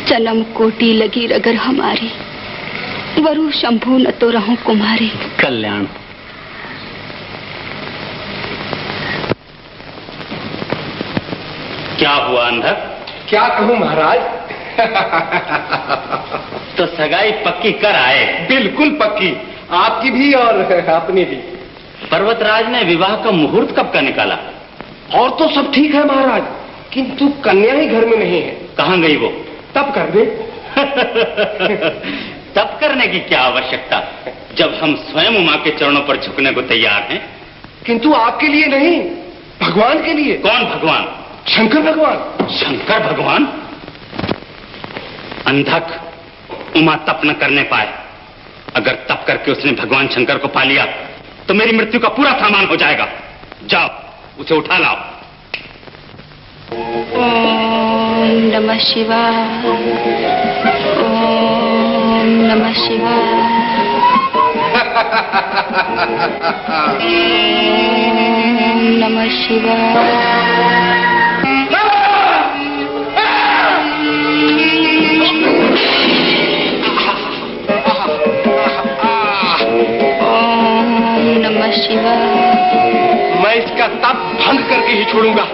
जन्म कोटि लगी रगर हमारी, वरु शंभु न तो रहूं कुमारी। कल्याण। क्या हुआ अंधक? क्या कहूँ महाराज? तो सगाई पक्की कर आए? बिल्कुल पक्की, आपकी भी और अपनी भी। पर्वतराज ने विवाह का मुहूर्त कब का निकाला? और तो सब ठीक है महाराज, किंतु कन्या ही घर में नहीं है। कहाँ गई वो? तब कर दे। तब करने की क्या आवश्यकता, जब हम स्वयं उमा के चरणों पर झुकने को तैयार हैं। किंतु आपके लिए नहीं, भगवान के लिए। कौन भगवान? शंकर भगवान। शंकर भगवान? अंधक, उमा तप न करने पाए। अगर तप करके उसने भगवान शंकर को पा लिया तो मेरी मृत्यु का पूरा सामान हो जाएगा। जाओ, उसे उठा लाओ। ओम नमः शिवाय, ओम नमः शिवाय, ओम नमः शिवाय। नमः शिवाय। मैं इसका तप भंग करके ही छोड़ूंगा।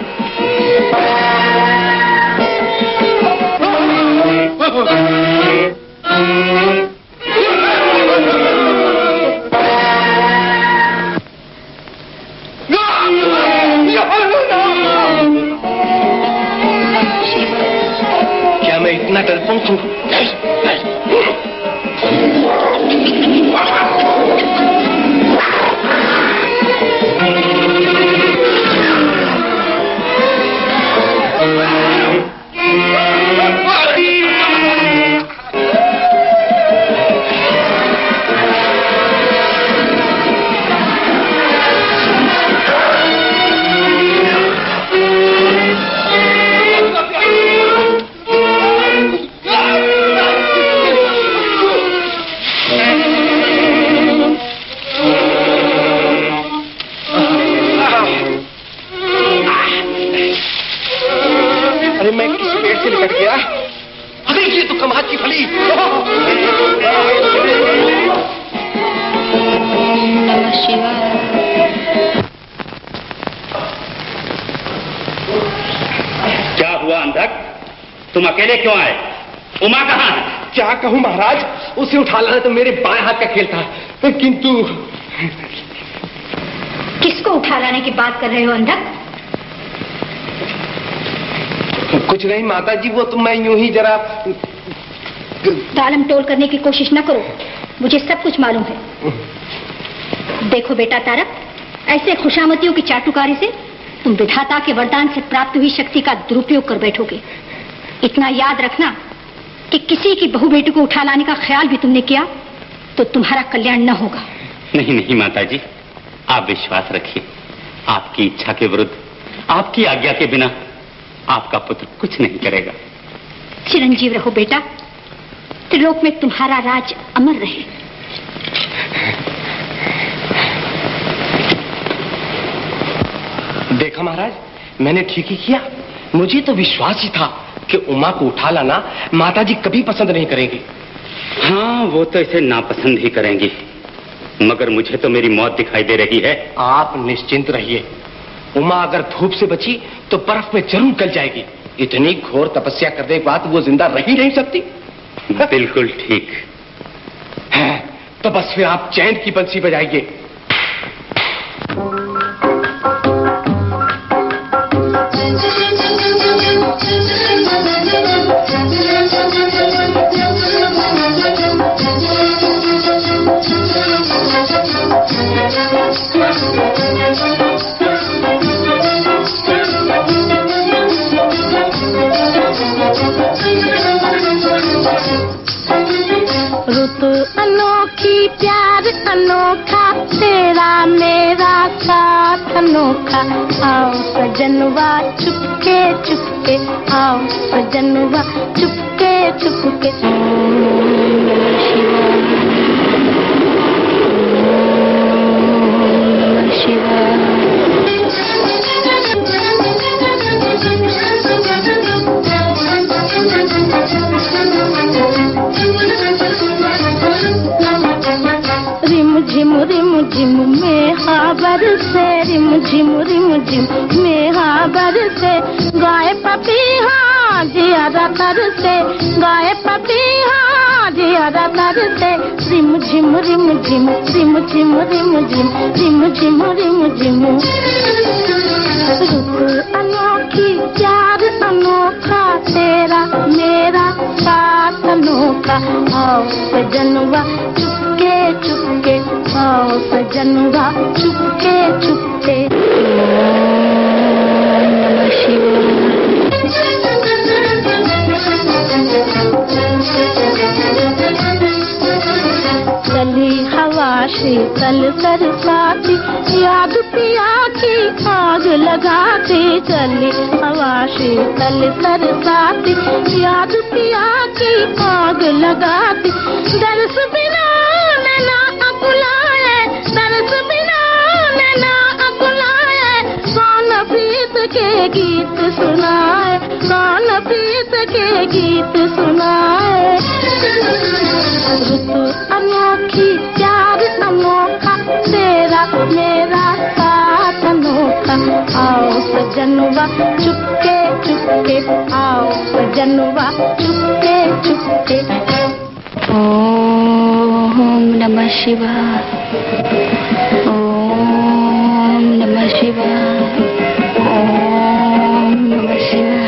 क्या मैं इतना डरपोक हूँ? तुम अकेले क्यों आए? उमा कहाँ है? क्या कहूँ महाराज, उसे उठा लाना तो मेरे बाएं हाथ का खेल था, किंतु। किसको उठा लाने की बात कर रहे हो अंधक? कुछ नहीं माता जी, वो तो मैं यूं ही जरा तालम टोल करने की कोशिश न करो, मुझे सब कुछ मालूम है। देखो बेटा तारक, ऐसे खुशामतियों की चाटुकारी से तुम विधाता के वरदान से प्राप्त हुई शक्ति का दुरुपयोग कर बैठोगे। इतना याद रखना कि किसी की बहू बेटी को उठा लाने का ख्याल भी तुमने किया तो तुम्हारा कल्याण न होगा। नहीं नहीं माता जी, आप विश्वास रखिए, आपकी इच्छा के विरुद्ध, आपकी आज्ञा के बिना आपका पुत्र कुछ नहीं करेगा। चिरंजीव रहो बेटा, त्रिलोक में तुम्हारा राज अमर रहे। देखा महाराज, मैंने ठीक ही किया। मुझे तो विश्वास ही था कि उमा को उठा लाना माताजी कभी पसंद नहीं करेंगी। हाँ, वो तो इसे नापसंद ही करेंगी, मगर मुझे तो मेरी मौत दिखाई दे रही है। आप निश्चिंत रहिए, उमा अगर धूप से बची तो बर्फ में जरूर गल जाएगी। इतनी घोर तपस्या करने के बाद वो जिंदा रह ही नहीं सकती। बिल्कुल ठीक है, तो बस फिर आप चैन की बंसी बजाइए। अनोखी प्यार अनोखा, तेरा मेरा साथ अनोखा। आओ सजनवा चुपके चुपके, आओ सजनवा चुपके चुपके। रिम झिम मेहा बरसे, रिम झिम मेहा बरसे। गाय जियारा तर से गाए पपीहा जियारा तर से रिम झिम रिम झिम रिम झिम रिम झिम रिम झिम रिम झिम रुत अनोखी प्यार अनोखा तेरा मेरा साथ अनोखा आओ सजनवा चुपके चुपके आओ सजनवा चुपके चुपके नमः शिवाय चली हवा शीतल सरसाती याद पिया की आग लगाती चली हवा शीतल सरसाती याद पिया की आग लगाती दर्श बिना नैना अकुलाए दर्श बिना नैना अकुलाए कौन प्रीत के गीत सुनाए कौन प्रीत के गीत सुनाए रुत अनोखी प्यार अनोखा तेरा मेरा साथ अनोखा आओ सजनवा चुपके चुपके आओ सजनवा चुपके चुपके ओम नमः शिवाय ओम नमः शिवाय ओम नमः शिवाय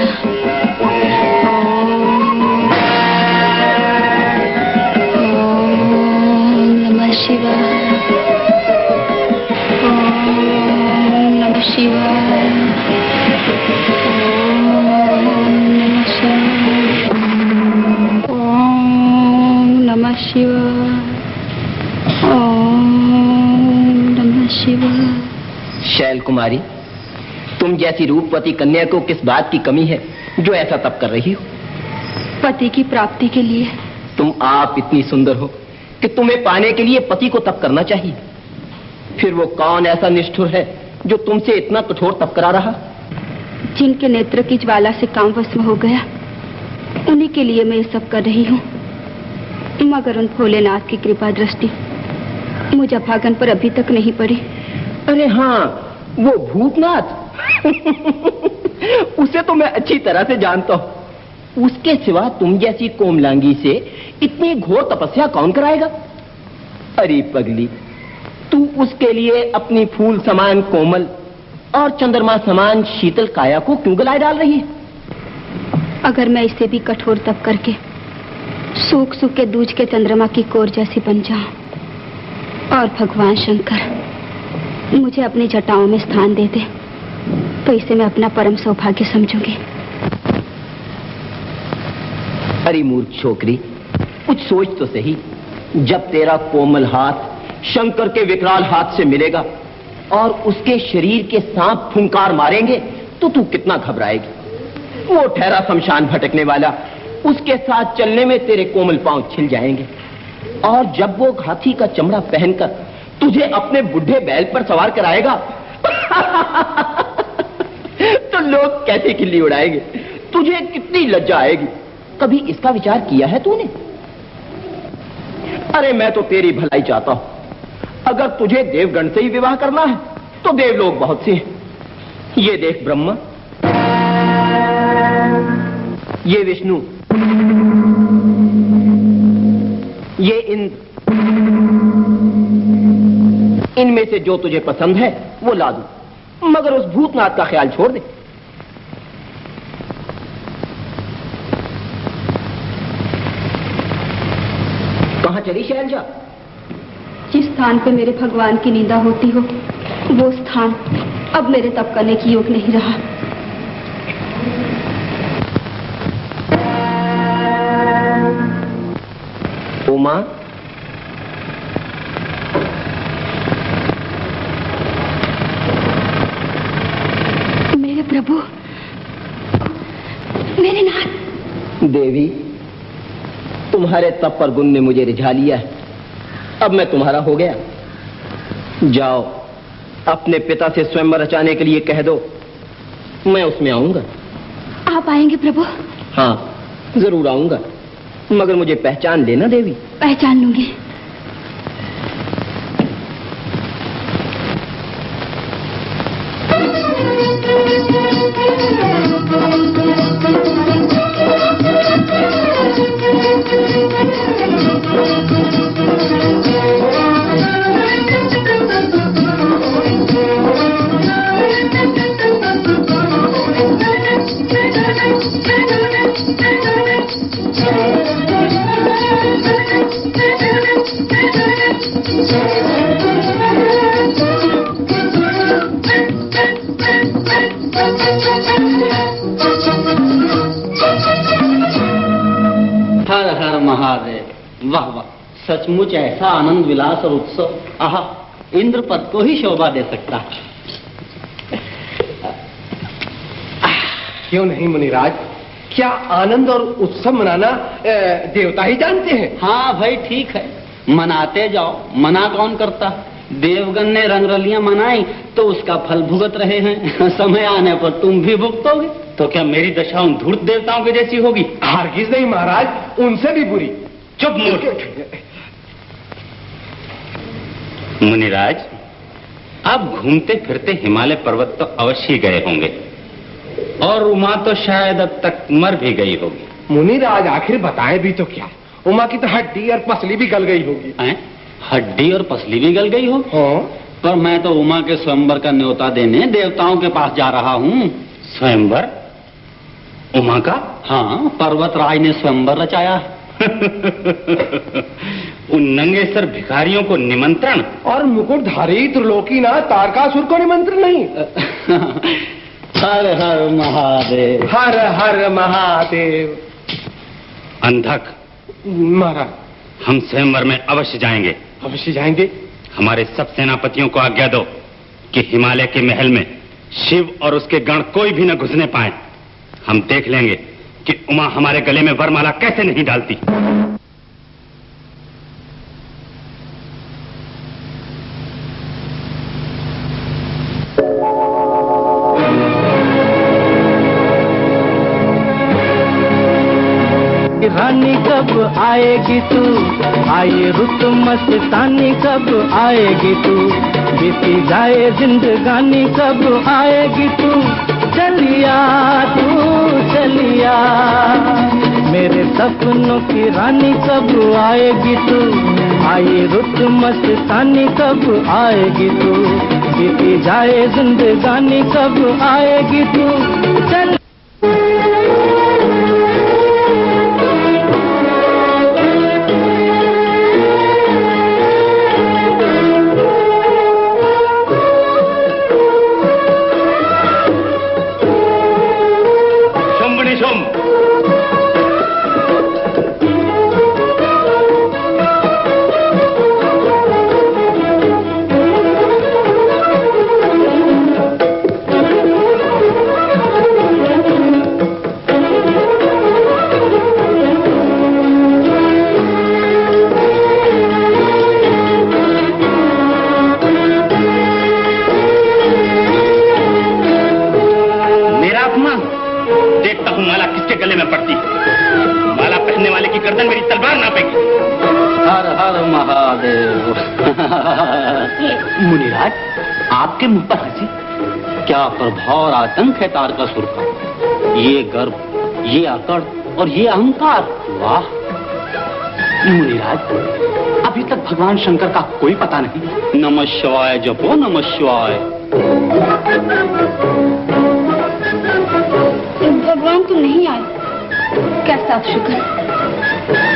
शैल कुमारी, तुम जैसी रूपवती कन्या को किस बात की कमी है जो ऐसा तप कर रही हो? पति की प्राप्ति के लिए। तुम आप इतनी सुंदर हो कि तुम्हें पाने के लिए पति को तप करना चाहिए। फिर वो कौन ऐसा निष्ठुर है जो तुमसे इतना कठोर तप करा रहा? जिनके नेत्र की ज्वाला से काम वश हो गया, उन्हीं के लिए मैं ये सब कर रही हूँ। मगर उन भोलेनाथ की कृपा दृष्टि मुझे अभागन पर अभी तक नहीं पड़ी। अरे हाँ, वो भूतनाथ उसे तो मैं अच्छी तरह से जानता हूँ। उसके सिवा तुम जैसी कोमलांगी से इतनी घोर तपस्या कौन कराएगा? अरे पगली, तू उसके लिए अपनी फूल समान कोमल और चंद्रमा समान शीतल काया को क्यों गलाए डाल रही है? अगर मैं इसे भी कठोर तप करके सूख सूख के दूज के चंद्रमा की कोर जैसी बन जाऊं और भगवान शंकर मुझे अपनी जटाओं में स्थान दे दे, तो इसे मैं अपना परम सौभाग्य समझूंगी। अरे मूर्ख छोकरी, कुछ सोच तो सही। जब तेरा कोमल हाथ शंकर के विकराल हाथ से मिलेगा और उसके शरीर के सांप फुंकार मारेंगे तो तू कितना घबराएगी। वो ठहरा शमशान भटकने वाला, उसके साथ चलने में तेरे कोमल पांव छिल जाएंगे। और जब वो हाथी का चमड़ा पहनकर तुझे अपने बुढ़े बैल पर सवार कराएगा तो लोग कैसे खिल्ली उड़ाएंगे, तुझे कितनी लज्जा आएगी। कभी इसका विचार किया है तूने? अरे मैं तो तेरी भलाई चाहता हूं। अगर तुझे देवगण से ही विवाह करना है तो देवलोक बहुत से हैं। ये देख ब्रह्मा, ये विष्णु, ये इंद्र, इनमें से जो तुझे पसंद है वो ला दूं, मगर उस भूतनाथ का ख्याल छोड़ दे। कहां चली शैलजा? जिस स्थान पे मेरे भगवान की निंदा होती हो, वो स्थान अब मेरे तप करने की योग नहीं रहा। उमा, मेरे प्रभु, मेरे नाथ। देवी, तुम्हारे तप पर गुण ने मुझे रिझा लिया है। अब मैं तुम्हारा हो गया। जाओ, अपने पिता से स्वयंवर रचाने के लिए कह दो, मैं उसमें आऊंगा। आप आएंगे प्रभु? हाँ, जरूर आऊंगा, मगर मुझे पहचान लेना देवी। पहचान लूंगी। सचमुच ऐसा आनंद विलास और उत्सव आहा इंद्रपद को ही शोभा दे सकता है। क्यों नहीं मुनिराज, क्या आनंद और उत्सव मनाना देवता ही जानते हैं। हाँ भाई ठीक है, मनाते जाओ, मना कौन करता। देवगण ने रंगरलियां मनाई तो उसका फल भुगत रहे हैं, समय आने पर तुम भी भुगतोगे। तो क्या मेरी दशा उन धूर्त देवताओं की जैसी होगी? हरगिज नहीं महाराज, उनसे भी बुरी। चुप मूर्ख। मुनिराज, आप घूमते फिरते हिमालय पर्वत तो अवश्य ही गए होंगे और उमा तो शायद अब तक मर भी गई होगी। मुनिराज आखिर बताएं भी तो क्या, उमा की तो हड्डी और पसली भी गल गई होगी। हड्डी और पसली भी गल गई हो? हाँ। पर मैं तो उमा के स्वयंवर का न्योता देने देवताओं के पास जा रहा हूँ। स्वयंवर? उमा का? हाँ, पर्वतराज ने स्वयंवर रचाया है। उन नंगे सर भिखारियों को निमंत्रण? और मुकुटधारी त्रिलोकीनाथ तारकासुर को निमंत्रण नहीं? हर हर महादेव, हर हर महादेव। अंधक महाराज, हम स्वयंवर में अवश्य जाएंगे। अवश्य जाएंगे। हमारे सब सेनापतियों को आज्ञा दो कि हिमालय के महल में शिव और उसके गण कोई भी न घुसने पाए। हम देख लेंगे कि उमा हमारे गले में वरमाला कैसे नहीं डालती। रानी कब आएगी तू, आए रुत मस्तानी कब आएगी तू, बीती जाए जिंदगानी कब आएगी तू, चलिया तू चलिया, मेरे सपनों की रानी कब आएगी तू, आए रुत मस्तानी कब आएगी तू, बीती जाए जिंदगानी कब आएगी तू, चल। मुनिराज, आपके मुंह पर हंसी, क्या प्रभाव और आतंक है तारकासुर का। ये गर्व, ये अकड़ और ये अहंकार, वाह। मुनिराज, अभी तक भगवान शंकर का कोई पता नहीं। नमः शिवाय जपो, नमः शिवाय। भगवान तुम नहीं आए, कैसा शुक्र,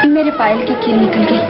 मेरे पायल की कील निकल गई।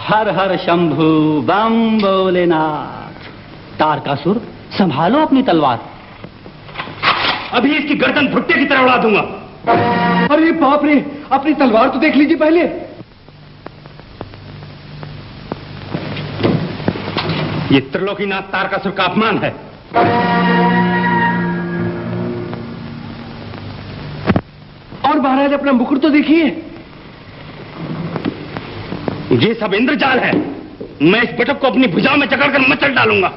हर हर शंभु बम भोलेनाथ। तारकासुर, संभालो अपनी तलवार। अभी इसकी गर्दन भुट्टे की तरह उड़ा दूंगा। अरे बाप रे, अपनी तलवार तो देख लीजिए पहले। ये त्रिलोकीनाथ तारकासुर का अपमान है। और महाराज अपना मुकुट तो देखिए। ये सब इंद्रजाल है। मैं इस बटक को अपनी भुजाओं में जकड़कर मचल डालूंगा।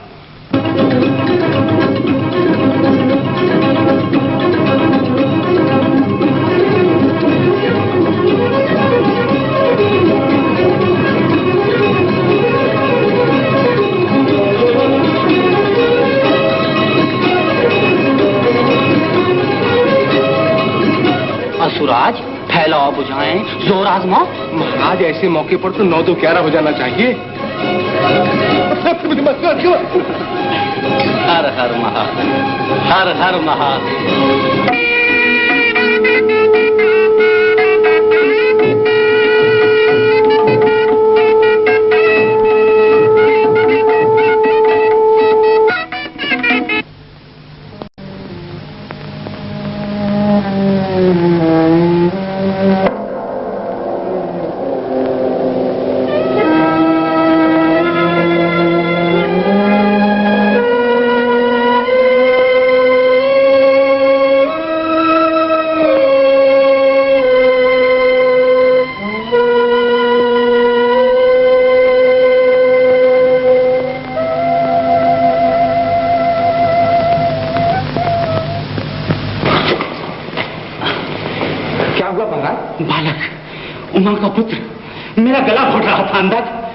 जोर आजमाओ। महाराज ऐसे मौके पर तो 9 तो 11 हो जाना चाहिए। हर हर महा, हर हर महा।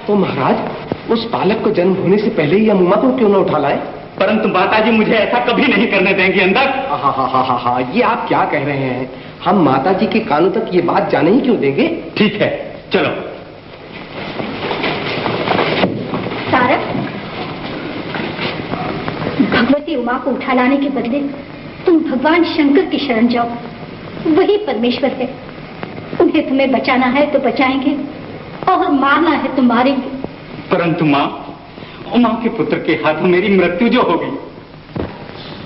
तो महाराज उस बालक को जन्म होने से पहले ही हम उमा को क्यों न उठा लाए? परंतु माताजी मुझे ऐसा कभी नहीं करने देंगी अंदर। हा, ये आप क्या कह रहे हैं? हम माताजी के कानों तक ये बात जाने ही क्यों देंगे? ठीक है चलो। तारक, भगवती उमा को उठा लाने के बदले तुम भगवान शंकर की शरण जाओ, वही परमेश्वर है। उन्हें तुम्हें बचाना है तो बचाएंगे और मारना है तो मारेंगे। परंतु माँ, उमा के पुत्र के हाथों मेरी मृत्यु जो होगी।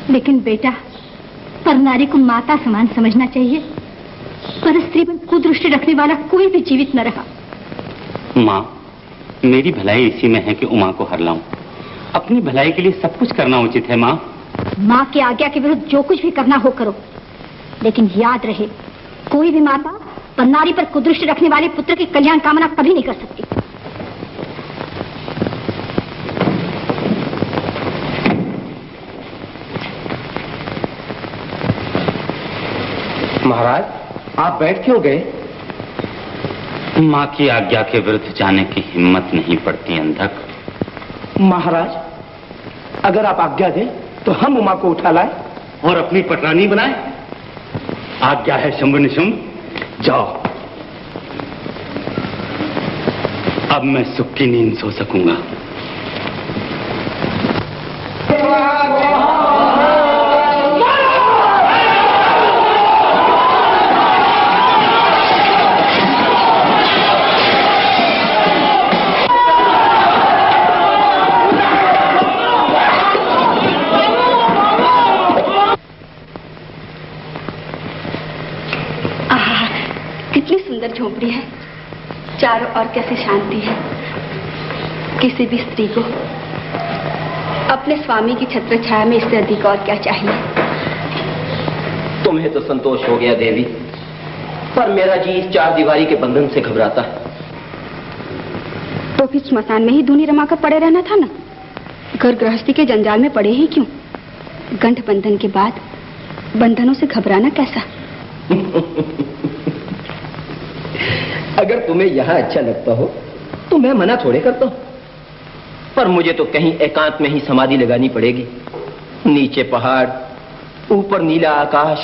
लेकिन बेटा, पर नारी को माता समान समझना चाहिए। पर स्त्री पर कुदृष्टि रखने वाला कोई भी जीवित न रहा। माँ, मेरी भलाई इसी में है कि उमा को हर लाऊं। अपनी भलाई के लिए सब कुछ करना उचित है माँ। माँ की आज्ञा के विरुद्ध जो कुछ भी करना हो करो, लेकिन याद रहे, कोई भी माता पर नारी पर कुदृष्टि रखने वाले पुत्र की कल्याण कामना कभी नहीं कर सकती। महाराज, आप बैठ क्यों गए? माँ की आज्ञा के विरुद्ध जाने की हिम्मत नहीं पड़ती अंधक। महाराज, अगर आप आज्ञा दें तो हम उमा को उठा लाए और अपनी पटरानी बनाए। आज्ञा है शंभु निशुंभ, जाओ। अब मैं सुख की नींद सो सकूंगा। झोपड़ी है, चारों ओर कैसी शांति है। किसी भी स्त्री को अपने स्वामी की छत्र छाया में इससे अधिक और क्या चाहिए। तुम्हें तो संतोष हो गया देवी, पर मेरा जी इस चार दीवारी के बंधन से घबराता है। तो फिर स्मशान में ही धूनी रमाकर पड़े रहना था ना। घर गृहस्थी के जंजाल में पड़े ही क्यों? गंठ बंधन के बाद बंधनों से घबराना कैसा? अगर तुम्हें यहाँ अच्छा लगता हो तो मैं मना थोड़े करता हूँ, पर मुझे तो कहीं एकांत में ही समाधि लगानी पड़ेगी। नीचे पहाड़, ऊपर नीला आकाश,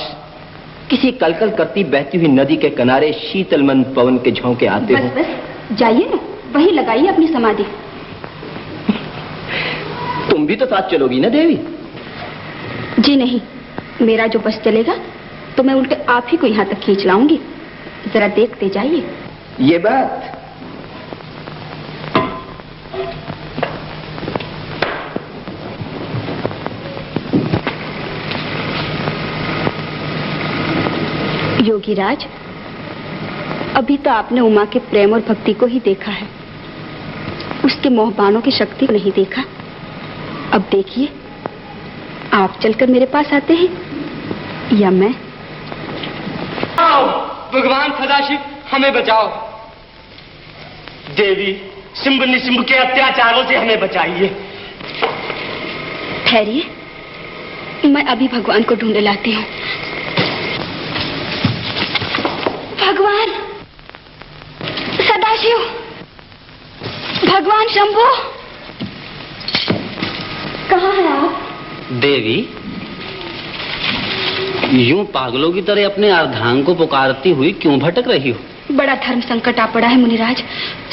किसी कलकल करती बहती हुई नदी के किनारे शीतलमंद पवन के झोंके आते हो। बस जाइए ना, वहीं लगाइए अपनी समाधि। तुम भी तो साथ चलोगी ना देवी? जी नहीं, मेरा जो बस चलेगा तो मैं उल्टे आप ही को यहाँ तक खींच लाऊंगी। जरा देखते जाइए। ये बात योगीराज, अभी तो आपने उमा के प्रेम और भक्ति को ही देखा है, उसके मोहबानों की शक्ति को नहीं देखा। अब देखिए, आप चलकर मेरे पास आते हैं या मैं? भगवान सदाशिव हमें बचाओ। देवी, सिंह निसिंह के अत्याचारों से हमें बचाइए। ठहरिए, मैं अभी भगवान को ढूंढे लाती हूँ। भगवान सदाशिव, भगवान शंभु, कहाँ हैं आप? देवी, यूं पागलों की तरह अपने अर्धांग को पुकारती हुई क्यों भटक रही हो? बड़ा धर्म संकट आ पड़ा है मुनिराज।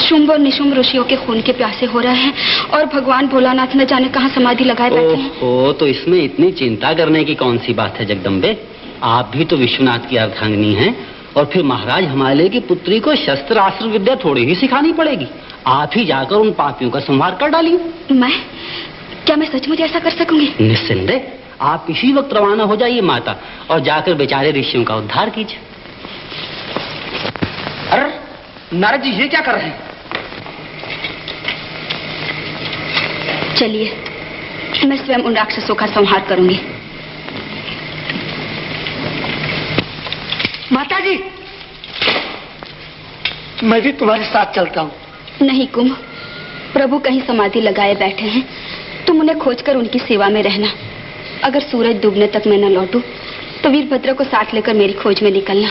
शुंभ और निशुंभ ऋषियों के खून के प्यासे हो रहे हैं और भगवान भोलानाथ न जाने कहाँ समाधि लगाए बैठे हैं। ओहो, तो इसमें इतनी चिंता करने की कौन सी बात है जगदम्बे? आप भी तो विश्वनाथ की अर्धांगिनी हैं और फिर महाराज हिमालय की पुत्री को शस्त्र अस्त्र विद्या थोड़ी ही सिखानी पड़ेगी। आप ही जाकर उन पापियों का संहार कर डालिए। मैं? क्या मैं सचमुच ऐसा कर सकूंगी? निस्संदेह, आप इसी वक्त रवाना हो जाइए माता और जाकर बेचारे ऋषियों का उद्धार कीजिए। अरे नारद जी, ये क्या कर रहे हैं? चलिए, मैं स्वयं उन राक्षसों का संहार करूंगी। माता जी, मैं भी तुम्हारे साथ चलता हूँ। नहीं कुंभ, प्रभु कहीं समाधि लगाए बैठे हैं, तुम उन्हें खोजकर उनकी सेवा में रहना। अगर सूरज डूबने तक मैं न लौटूं, तो वीरभद्र को साथ लेकर मेरी खोज में निकलना।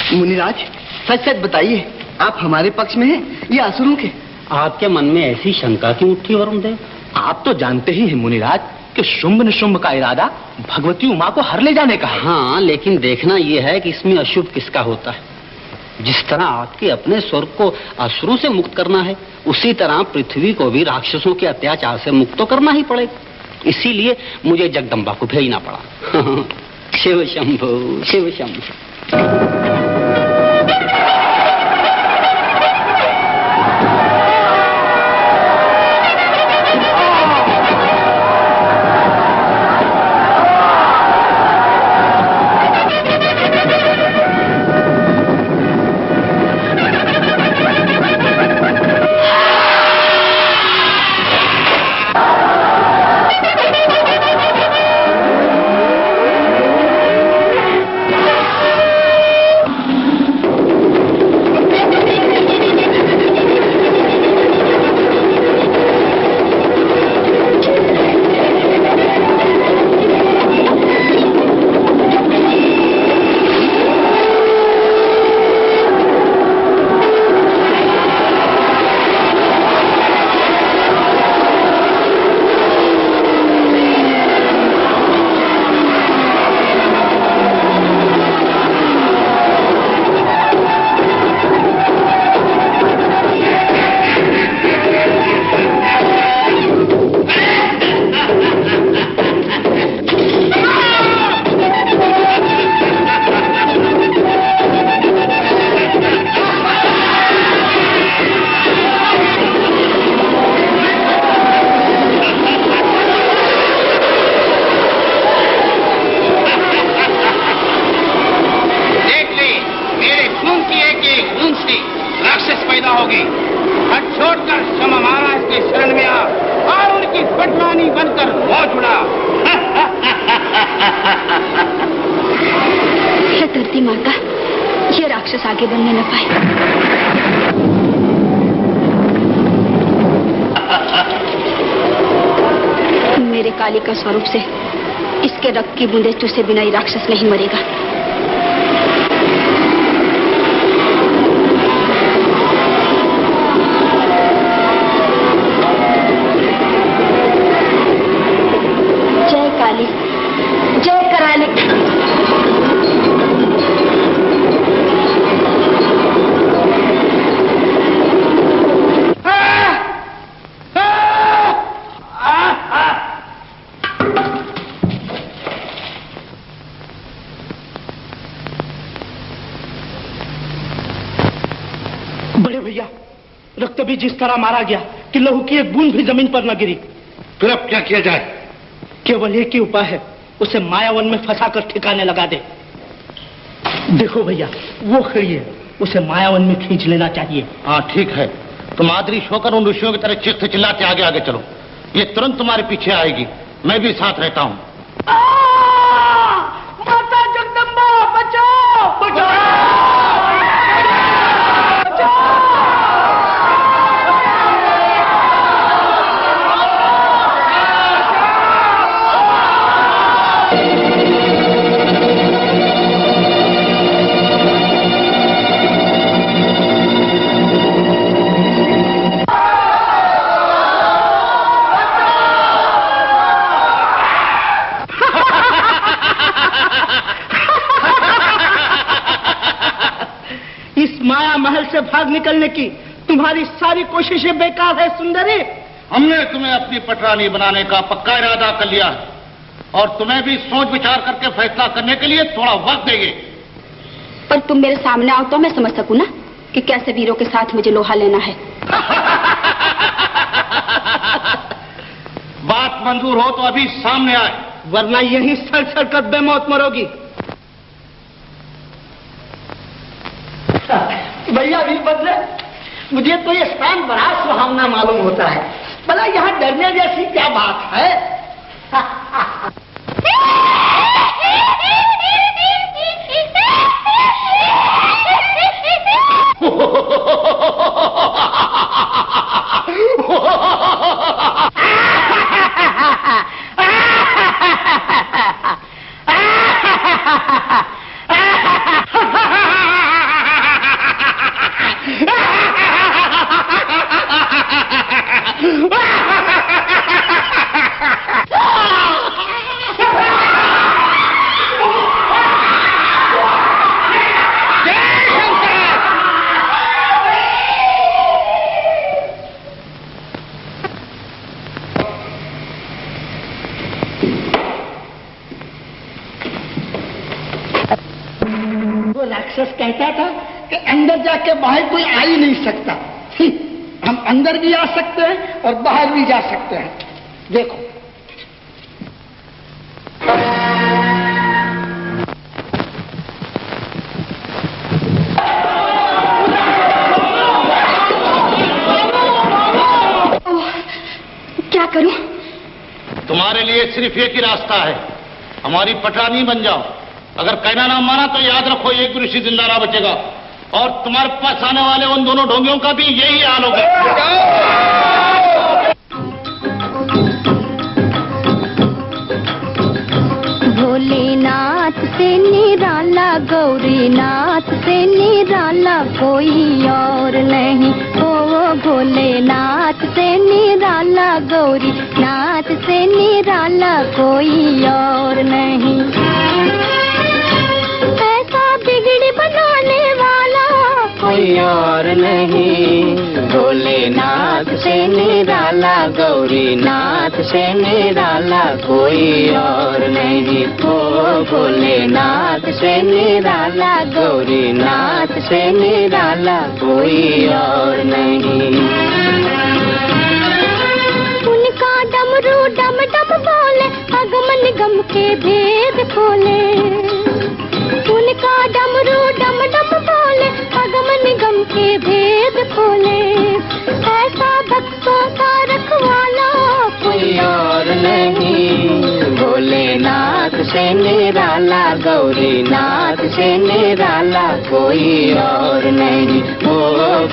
मुनिराज, सच सच बताइए, आप हमारे पक्ष में हैं या असुरों के? आपके मन में ऐसी शंका क्यों उठी वरुणदेव? आप तो जानते ही हैं मुनिराज कि शुंभ निशुंभ का इरादा भगवती उमा को हर ले जाने का है। हाँ, लेकिन देखना यह है कि इसमें अशुभ किसका होता है। जिस तरह आपके अपने स्वर्ग को असुरों से मुक्त करना है, उसी तरह पृथ्वी को भी राक्षसों के अत्याचार से मुक्त तो करना ही पड़ेगा। इसीलिए मुझे जगदम्बा को भेजना पड़ा। शिव शंभो, शिव शंभो। आगे बढ़ने न पाए। मेरे काली का स्वरूप से इसके रक्त की बूंदे चूसे बिना ही राक्षस नहीं मरेगा। जय काली, जय कराली। रक्त भी जिस तरह मारा गया कि लहू की एक बूंद भी जमीन पर न गिरी। फिर अब क्या किया जाए? केवल एक ही उपाय है, उसे मायावन में फंसाकर ठिकाने लगा दे। देखो भैया, वो खड़ी है, उसे मायावन में खींच लेना चाहिए। हाँ ठीक है, तुम आदरीश होकर उन ऋषियों की तरह चीखते चिल्लाते आगे आगे चलो। ये तुरंत तुम्हारे पीछे आएगी, मैं भी साथ रहता हूँ। माता जगदम्बा बचाओ, बचाओ। से भाग निकलने की तुम्हारी सारी कोशिशें बेकार है सुंदरी। हमने तुम्हें अपनी पटरानी बनाने का पक्का इरादा कर लिया है और तुम्हें भी सोच विचार करके फैसला करने के लिए थोड़ा वक्त देंगे। पर तुम मेरे सामने आओ तो मैं समझ सकूं ना कि कैसे वीरों के साथ मुझे लोहा लेना है। बात मंजूर हो तो अभी सामने आए, वरना यही सड़ कर बेमौत मरोगी। भैया वीरभद्र, मुझे तो ये स्थान बड़ा सुहावना मालूम होता है। भला यहाँ डरने जैसी क्या बात है? राक्षस कहता था कि अंदर जाके बाहर कोई आ ही नहीं सकता। हम अंदर भी आ सकते हैं और बाहर भी जा सकते हैं। देखो क्या करूं? तुम्हारे लिए सिर्फ एक ही रास्ता है, हमारी पटरानी बन जाओ। अगर कहना ना माना तो याद रखो एक भी ऋषि जिंदा ना बचेगा और तुम्हारे पास आने वाले उन दोनों ढोंगियों का भी यही हाल होगा। भोलेनाथ से निराला, गौरीनाथ से निराला कोई और नहीं। ओ भोलेनाथ से निराला, गौरीनाथ से निराला कोई और नहीं। बिगड़ी बनाने वाला कोई और नहीं। भोलेनाथ से निराला, गौरीनाथ से निराला कोई और नहीं। ओ भोलेनाथ से निराला, गौरीनाथ से निराला कोई और नहीं। उनका डमरू डम डम बोले, अगम निगम के भेद खोले। उनका डमरू डम डम बोले, अगम निगम के भेद खोले। ऐसा भक्तों का रखवाला कोई और नहीं। भोलेनाथ से निराला, गौरीनाथ से निराला कोई और नहीं। ओ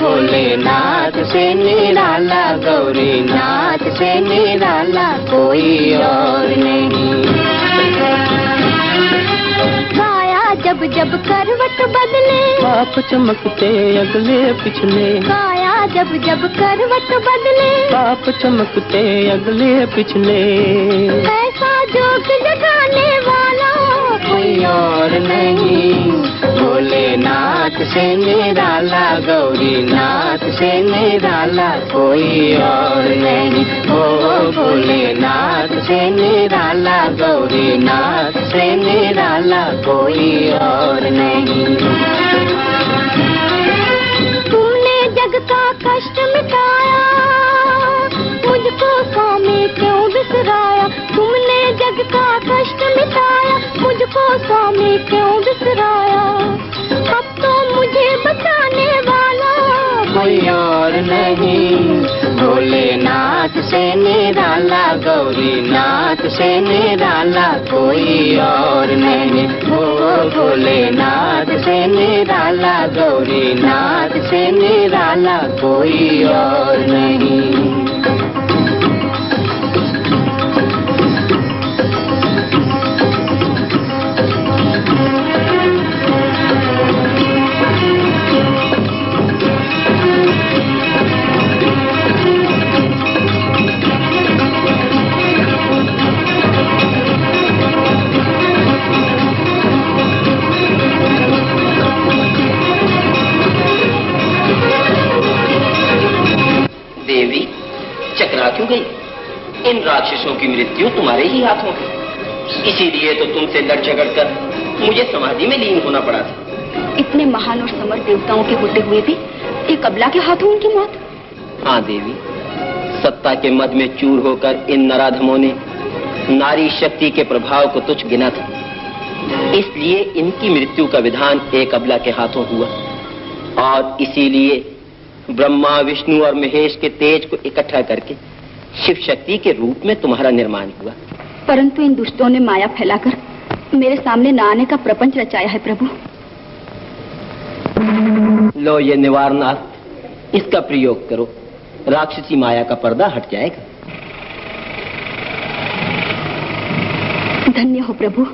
भोलेनाथ से निराला, गौरीनाथ से निराला कोई और नहीं। जब जब करवट बदले, बाप चमकते अगले पिछले। काया जब जब करवट बदले, बाप चमकते अगले पिछले। ऐसा जोग जगाने वाला कोई और नहीं। भोलेनाथ से निराला, गौरीनाथ से निराला कोई और नहीं। ओ भोलेनाथ से निराला, गौरीनाथ से निराला कोई और नहीं। तुमने जग का कष्ट मिटाया, मुझको स्वामी क्यों बिसराया। तुमने जग का कष्ट मिटाया, मुझको स्वामी क्यों बिसराया। अब तो मुझे बचाने वाला कोई और नहीं। भोलेनाथ से निराला, गौरीनाथ से निराला कोई और नहीं। ओ भोलेनाथ से निराला, गौरीनाथ से निराला कोई और नहीं। देवी चकरा क्यों गई? इन राक्षसों की मृत्यु तुम्हारे ही हाथों है, इसीलिए तो तुमसे लड़ झगड़ कर मुझे समाधि में लीन होना पड़ा था। इतने महान और समर्थ देवताओं के होते हुए भी एक अबला के हाथों उनकी मौत? हाँ देवी, सत्ता के मद में चूर होकर इन नराधमों ने नारी शक्ति के प्रभाव को तुच्छ गिना था, इसलिए इनकी मृत्यु का विधान एक अबला के हाथों हुआ। और इसीलिए ब्रह्मा, विष्णु और महेश के तेज को इकट्ठा करके शिव शक्ति के रूप में तुम्हारा निर्माण हुआ। परंतु इन दुष्टों ने माया फैलाकर मेरे सामने न आने का प्रपंच रचाया है प्रभु। लो ये निवारणास्त्र, इसका प्रयोग करो, राक्षसी माया का पर्दा हट जाएगा। धन्य हो प्रभु।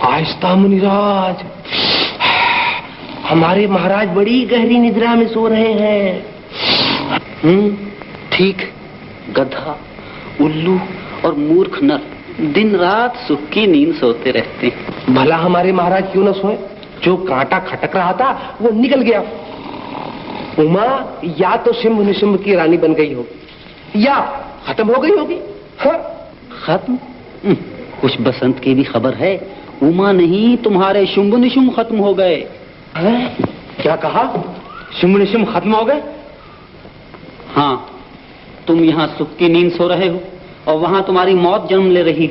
आहिस्ता मुनिराज, हमारे महाराज बड़ी गहरी निद्रा में सो रहे हैं। ठीक, गधा, उल्लू और मूर्ख नर दिन रात सुख की नींद सोते रहते हैं। भला हमारे महाराज क्यों न सोए? जो कांटा खटक रहा था वो निकल गया। उमा या तो शिंभ निशुंभ की रानी बन गई होगी या खत्म हो गई होगी। हाँ? खत्म? कुछ बसंत की भी खबर है? उमा नहीं, तुम्हारे शुंभ निशुंभ खत्म हो गए। क्या कहा? शुंभ निशुंभ खत्म हो गए? हाँ, तुम यहाँ सुख की नींद सो रहे हो और वहाँ तुम्हारी मौत जन्म ले रही।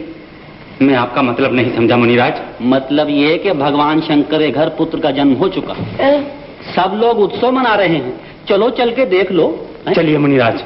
मैं आपका मतलब नहीं समझा मुनिराज। मतलब ये कि भगवान शंकर के घर पुत्र का जन्म हो चुका। सब लोग उत्सव मना रहे हैं, चलो चल के देख लो। चलिए मुनिराज।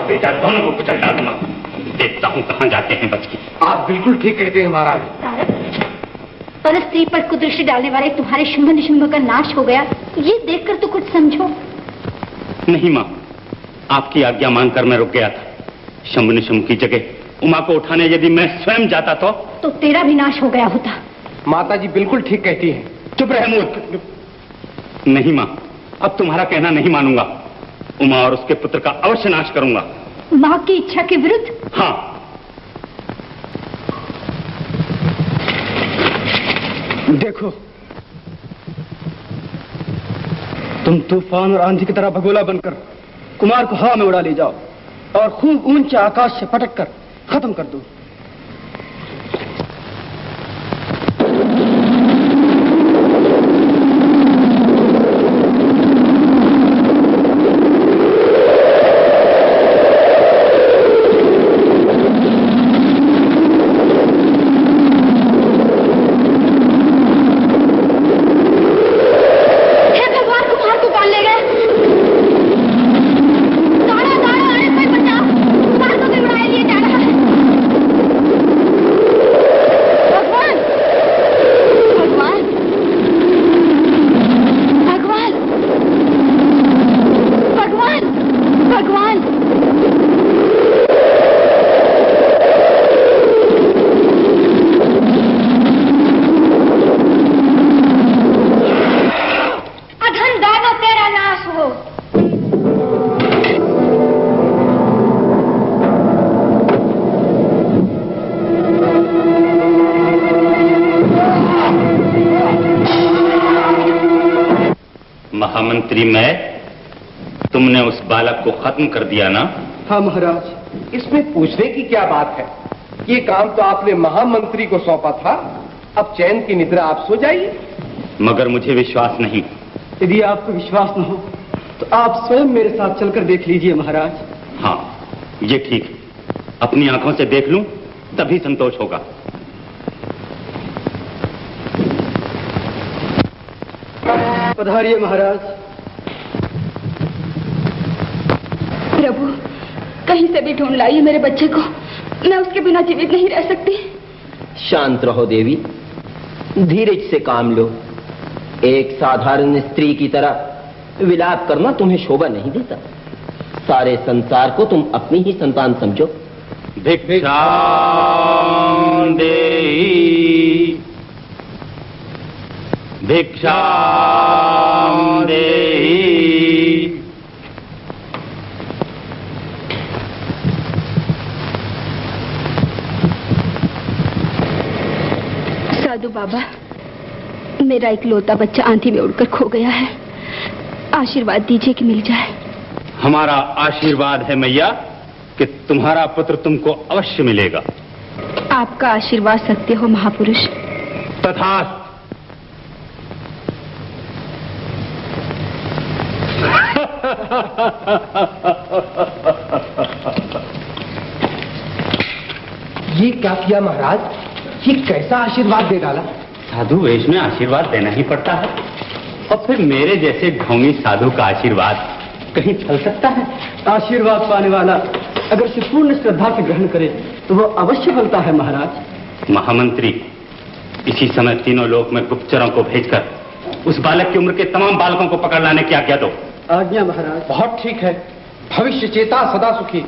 बेटा दोनों को कुचल डालूंगा। देखता हूँ कहाँ जाते हैं बच के। आप बिल्कुल ठीक कहते हैं महाराज। पर स्त्री पर कुदृष्टि डालने वाले तुम्हारे शुंभ निशुंभ का नाश हो गया, ये देखकर तो कुछ समझो। नहीं माँ, आपकी आज्ञा मानकर मैं रुक गया था। शुंभ निशुंभ की जगह उमा को उठाने यदि मैं स्वयं जाता तो तेरा भी नाश हो गया होता। माता जी बिल्कुल ठीक कहती है। चुप रहे मूर्ख। नहीं माँ, अब तुम्हारा कहना नहीं मानूंगा। उमा और उसके पुत्र का अवश्य नाश करूंगा। माँ की इच्छा के विरुद्ध? हाँ। देखो, तुम तूफान और आंधी की तरह भगोला बनकर कुमार को हवा में उड़ा ले जाओ और खूब ऊंचे आकाश से पटक कर खत्म कर दो। महामंत्री मैं, तुमने उस बालक को खत्म कर दिया ना? हाँ महाराज, इसमें पूछने की क्या बात है। ये काम तो आपने महामंत्री को सौंपा था। अब चैन की निद्रा आप सो जाइए। मगर मुझे विश्वास नहीं। यदि आपको विश्वास न हो तो आप स्वयं मेरे साथ चलकर देख लीजिए महाराज। हाँ, ये ठीक। अपनी आंखों से देख लूं तभी संतोष होगा। पधारिए महाराज। प्रभु, कहीं से भी ढूंढ लाइए मेरे बच्चे को। मैं उसके बिना जीवित नहीं रह सकती। शांत रहो देवी, धीरज से काम लो। एक साधारण स्त्री की तरह विलाप करना तुम्हें शोभा नहीं देता। सारे संसार को तुम अपनी ही संतान समझो। भिक्षां देहि, भिक्षां देहि। साधु बाबा, मेरा इकलौता बच्चा आंधी में उड़कर खो गया है। आशीर्वाद दीजिए कि मिल जाए। हमारा आशीर्वाद है मैया कि तुम्हारा पुत्र तुमको अवश्य मिलेगा। आपका आशीर्वाद सत्य हो महापुरुष। तथास्तु। ये क्या किया महाराज? ये कैसा आशीर्वाद दे डाला? साधु वेश में आशीर्वाद देना ही पड़ता है। और फिर मेरे जैसे ढोंगी साधु का आशीर्वाद कहीं छल सकता है? आशीर्वाद पाने वाला अगर से पूर्ण श्रद्धा से ग्रहण करे तो वो अवश्य फलता है महाराज। महामंत्री, इसी समय तीनों लोक में गुप्तचरों को भेजकर उस बालक की उम्र के तमाम बालकों को पकड़ लाने की आज्ञा दो। आज्ञा महाराज। बहुत ठीक है। भविष्य चेता सदा सुखी।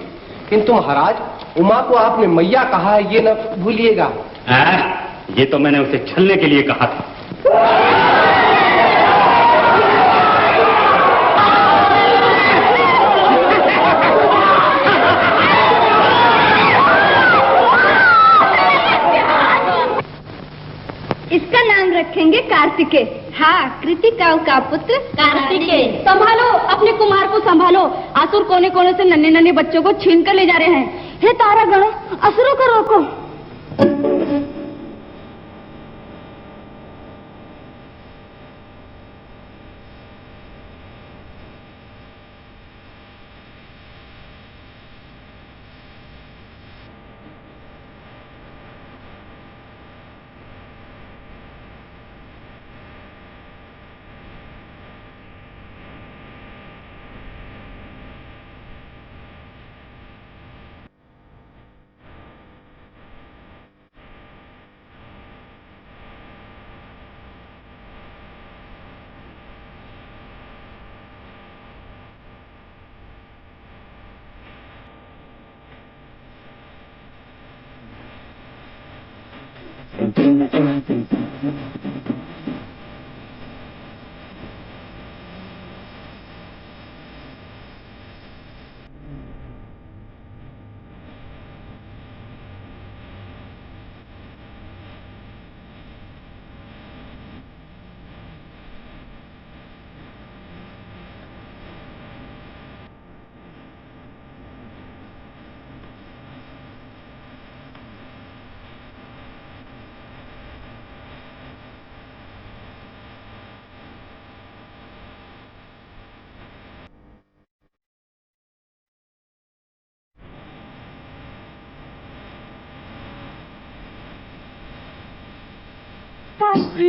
किंतु महाराज, उमा को आपने मैया कहा है, ये न भूलिएगा। ये तो मैंने उसे छलने के लिए कहा था। इसका नाम रखेंगे कार्तिकेय। हाँ, कृतिकाओं का पुत्र कार्तिकेय। संभालो, अपने कुमार को संभालो। असुर कोने कोने से नन्हे नन्हे बच्चों को छीन कर ले जा रहे हैं। हे तारा गणों, असुरों को रोको।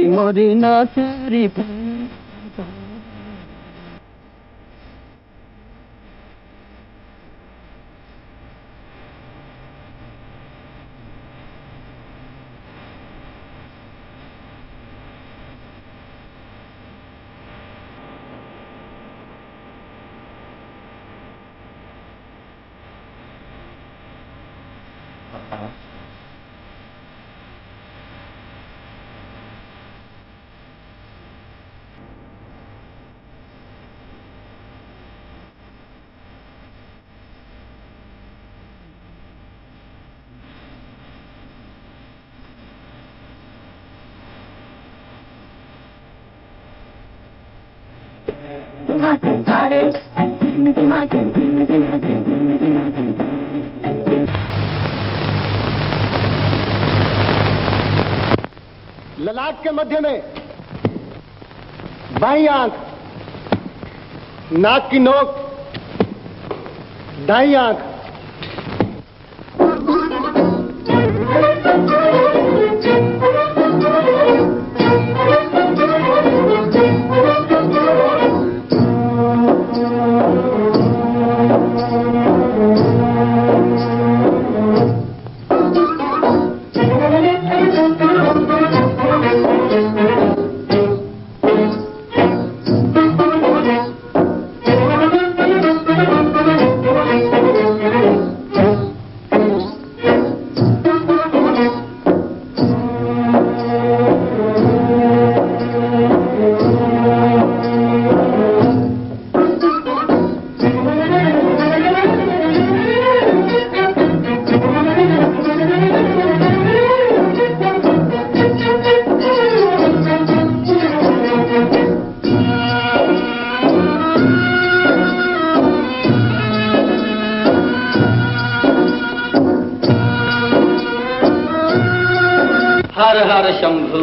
मोरी नाचरी ललाट के मध्य में बाईं आंख, नाक की नोक, दाईं आंख, हर हर शंभु,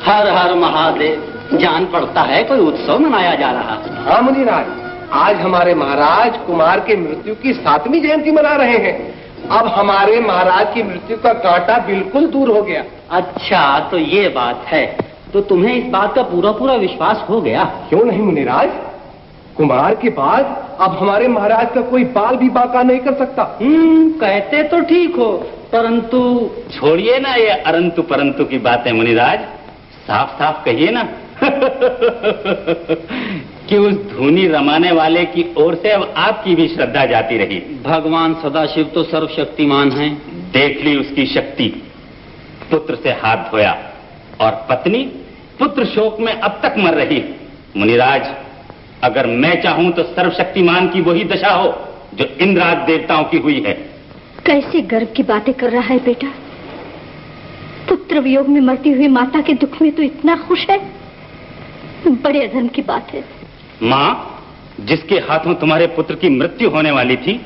हर हर महादेव। जान पड़ता है कोई उत्सव मनाया जा रहा है। हाँ मुनिराज, आज हमारे महाराज कुमार की मृत्यु की 7वीं जयंती मना रहे हैं। अब हमारे महाराज की मृत्यु का कांटा बिल्कुल दूर हो गया। अच्छा, तो ये बात है। तो तुम्हें इस बात का पूरा पूरा विश्वास हो गया? क्यों नहीं मुनिराज, कुमार के बाद अब हमारे महाराज का कोई बाल भी बाका नहीं कर सकता। कहते तो ठीक हो, परंतु छोड़िए ना ये अरंतु परंतु की बातें मुनिराज, साफ साफ कहिए ना कि उस धुनी रमाने वाले की ओर से अब आपकी भी श्रद्धा जाती रही। भगवान सदाशिव तो सर्वशक्तिमान हैं। देख ली उसकी शक्ति। पुत्र से हाथ धोया और पत्नी पुत्र शोक में अब तक मर रही। मुनिराज, अगर मैं चाहूं तो सर्वशक्तिमान की वही दशा हो जो इंद्र आदि देवताओं की हुई है। कैसे गर्व की बातें कर रहा है बेटा। पुत्र वियोग में मरती हुई माता के दुख में तो इतना खुश है, बड़े अधर्म की बात है। माँ, जिसके हाथों तुम्हारे पुत्र की मृत्यु होने वाली थी,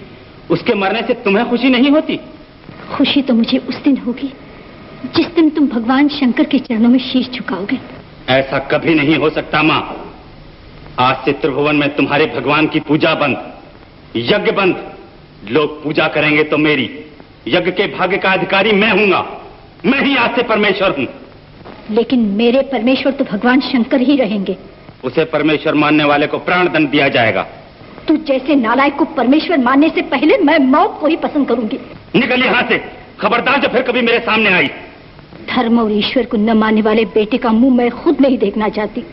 उसके मरने से तुम्हें खुशी नहीं होती? खुशी तो मुझे उस दिन होगी जिस दिन तुम भगवान शंकर के चरणों में शीश झुकाओगे। ऐसा कभी नहीं हो सकता माँ। आज से त्रिभुवन में तुम्हारे भगवान की पूजा बंद, यज्ञ बंद। लोग पूजा करेंगे तो मेरी, यज्ञ के भाग्य का अधिकारी मैं हूंगा। मैं ही आज से परमेश्वर हूँ। लेकिन मेरे परमेश्वर तो भगवान शंकर ही रहेंगे। उसे परमेश्वर मानने वाले को प्राण दंड दिया जाएगा। तू जैसे नालायक को परमेश्वर मानने से पहले मैं मौत को ही पसंद करूंगी। निकल यहाँ से, खबरदार जो फिर कभी मेरे सामने आई। धर्म और ईश्वर को न मानने वाले बेटे का मुंह मैं खुद नहीं देखना चाहती।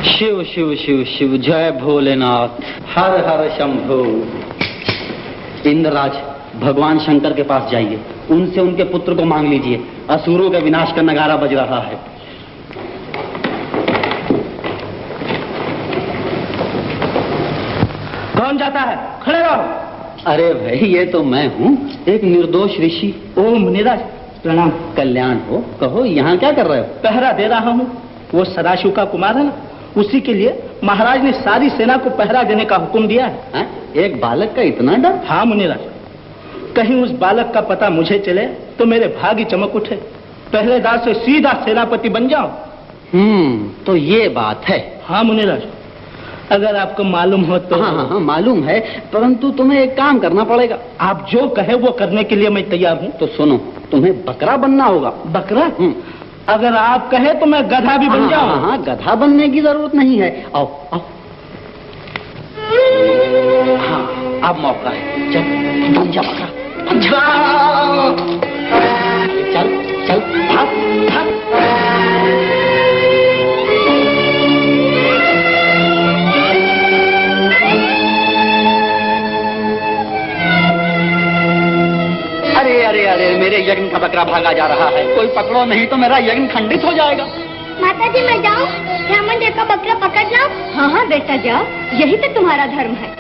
शिव शिव शिव शिव, जय भोलेनाथ, हर हर शंभु। इंद्रराज, भगवान शंकर के पास जाइए, उनसे उनके पुत्र को मांग लीजिए। असुरों के विनाश का नगारा बज रहा है। कौन जाता है? खड़े रहो। अरे भाई, ये तो मैं हूँ, एक निर्दोष ऋषि। ओम मुनिराज, प्रणाम। कल्याण हो। कहो, यहाँ क्या कर रहे हो? पहरा दे रहा हूँ। वो सदाशिव का कुमार है ना, उसी के लिए महाराज ने सारी सेना को पहरा देने का हुक्म दिया है। एक बालक का इतना डर? हाँ मुनिराज, कहीं उस बालक का पता मुझे चले तो मेरे भाग्य चमक उठे, पहरेदार से सीधा सेनापति बन जाओ। तो ये बात है। हाँ मुनिराज, अगर आपको मालूम हो तो। हाँ, मालूम है, परंतु तुम्हें एक काम करना पड़ेगा। आप जो कहे वो करने के लिए मैं तैयार हूँ। तो सुनो, तुम्हें बकरा बनना होगा। बकरा? अगर आप कहे तो मैं गधा भी बन जाऊँ। हाँ, गधा बनने की जरूरत नहीं है। आओ आओ। हाँ, अब मौका है। चल बन जा बकरा। चल चल, भाग भाग। अरे अरे अरे, मेरे यज्ञ का बकरा भागा जा रहा है। कोई पकड़ो, नहीं तो मेरा यज्ञ खंडित हो जाएगा। माता जी मैं जाऊँ? ब्राह्मण देव का बकरा पकड़ लाओ? हाँ हाँ बेटा जाओ, यही तो तुम्हारा धर्म है।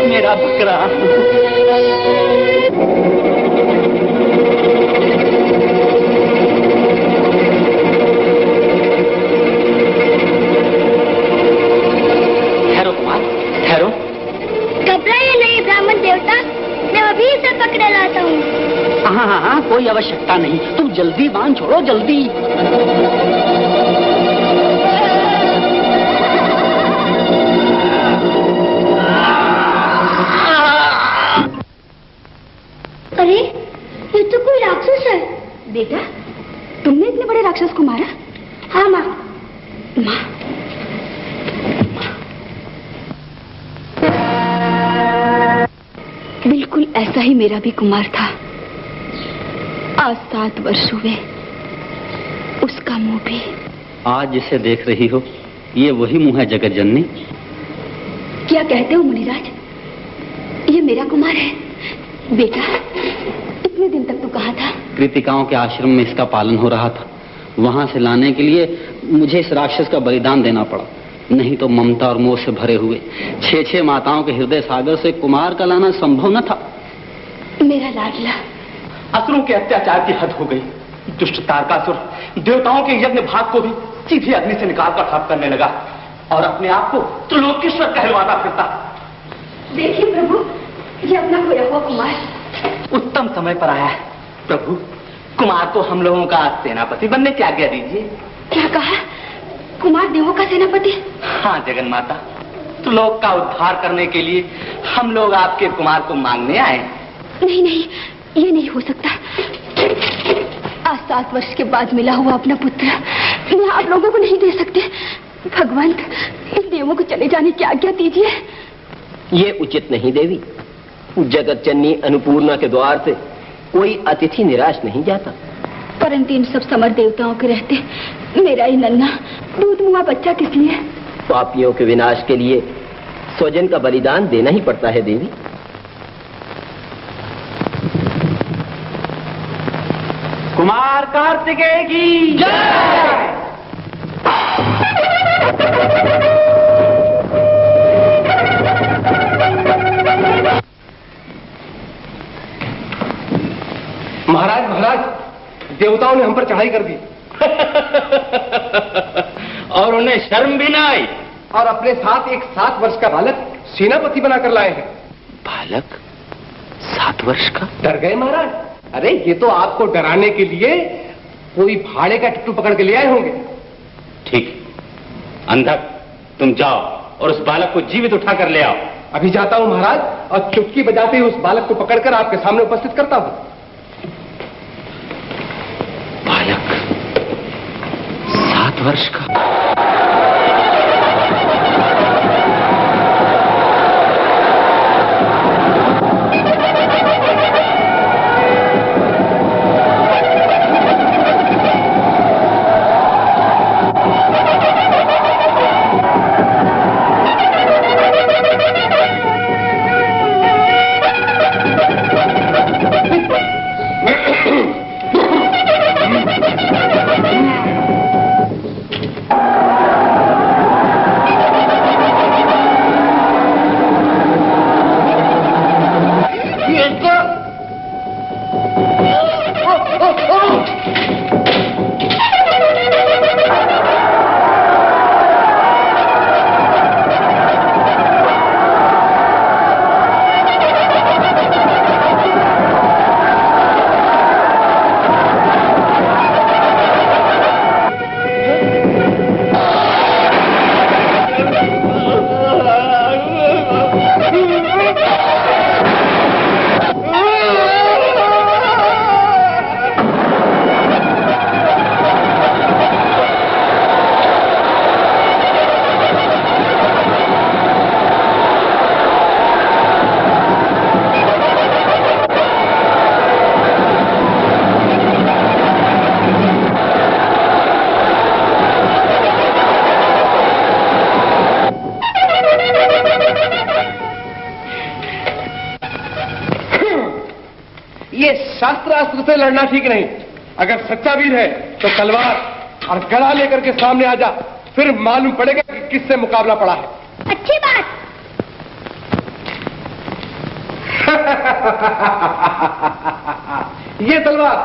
मेरा बकरा। ठहरो कुमार, ठहरो। घबराइए नहीं ब्राह्मण देवता, मैं अभी इसे पकड़े लाता हूँ। हाँ, कोई आवश्यकता नहीं। तुम जल्दी बांध छोड़ो, जल्दी। अरे, ये तो कोई राक्षस है। बेटा, तुमने इतने बड़े राक्षस को मारा? हाँ माँ। माँ, बिल्कुल ऐसा ही मेरा भी कुमार था। आज 7 वर्ष हुए, उसका मुंह भी। आज जिसे देख रही हो, ये वही मुंह है जगत जननी। क्या कहते हो मुनिराज? ये मेरा कुमार है। बेटा, इतने दिन तक तू कहाँ था? कृतिकाओं के आश्रम में इसका पालन हो रहा था। वहां से लाने के लिए मुझे इस राक्षस का बलिदान देना पड़ा, नहीं तो ममता और मोह से भरे हुए 6 माताओं के हृदय सागर से कुमार का लाना संभव न था। मेरा लाडला। असुरों के अत्याचार की हद हो गई। दुष्ट तारकासुर देवताओं के यज्ञ भाग को भी सीधे अग्नि से निकालकर ठप करने लगा और अपने आप को त्रिलोकेश्वर कहलवाता फिरता। देखिए प्रभु, ये अपना खोया हुआ कुमार उत्तम समय पर आया है। प्रभु, कुमार को हम लोगों का सेनापति बनने की आज्ञा दीजिए। क्या कहा? कुमार देवों का सेनापति? हाँ जगन माता, तो लोक का उद्धार करने के लिए हम लोग आपके कुमार को मांगने आए। नहीं नहीं, ये नहीं हो सकता। आज 7 वर्ष के बाद मिला हुआ अपना पुत्र मैं आप लोगों को नहीं दे सकते। भगवंत, इन देवों को चले जाने की आज्ञा दीजिए। ये उचित नहीं देवी। जगत जननी अन्नपूर्णा के द्वार से कोई अतिथि निराश नहीं जाता। परंतु इन सब समर देवताओं के रहते मेरा ही नन्हा दूध मुआ बच्चा किस लिए? पापियों के विनाश के लिए स्वजन का बलिदान देना ही पड़ता है देवी। कुमार कार्तिकेय की जय। महाराज महाराज, देवताओं ने हम पर चढ़ाई कर दी। और उन्हें शर्म भी ना आई। और अपने साथ एक 7 वर्ष का बालक सेनापति बनाकर लाए हैं। बालक 7 वर्ष का? डर गए महाराज? अरे ये तो आपको डराने के लिए कोई भाड़े का टट्टू पकड़ के ले आए होंगे। ठीक, अंधक तुम जाओ और उस बालक को जीवित उठाकर ले आओ। अभी जाता हूं महाराज, और चुटकी बजाते ही उस बालक को पकड़कर आपके सामने उपस्थित करता हूं। बालक 7 वर्ष का? शास्त्र अस्त्र से लड़ना ठीक नहीं। अगर सच्चा वीर है तो तलवार और गदा लेकर के सामने आ जा, फिर मालूम पड़ेगा कि किससे मुकाबला पड़ा है। अच्छी बात। ये तलवार।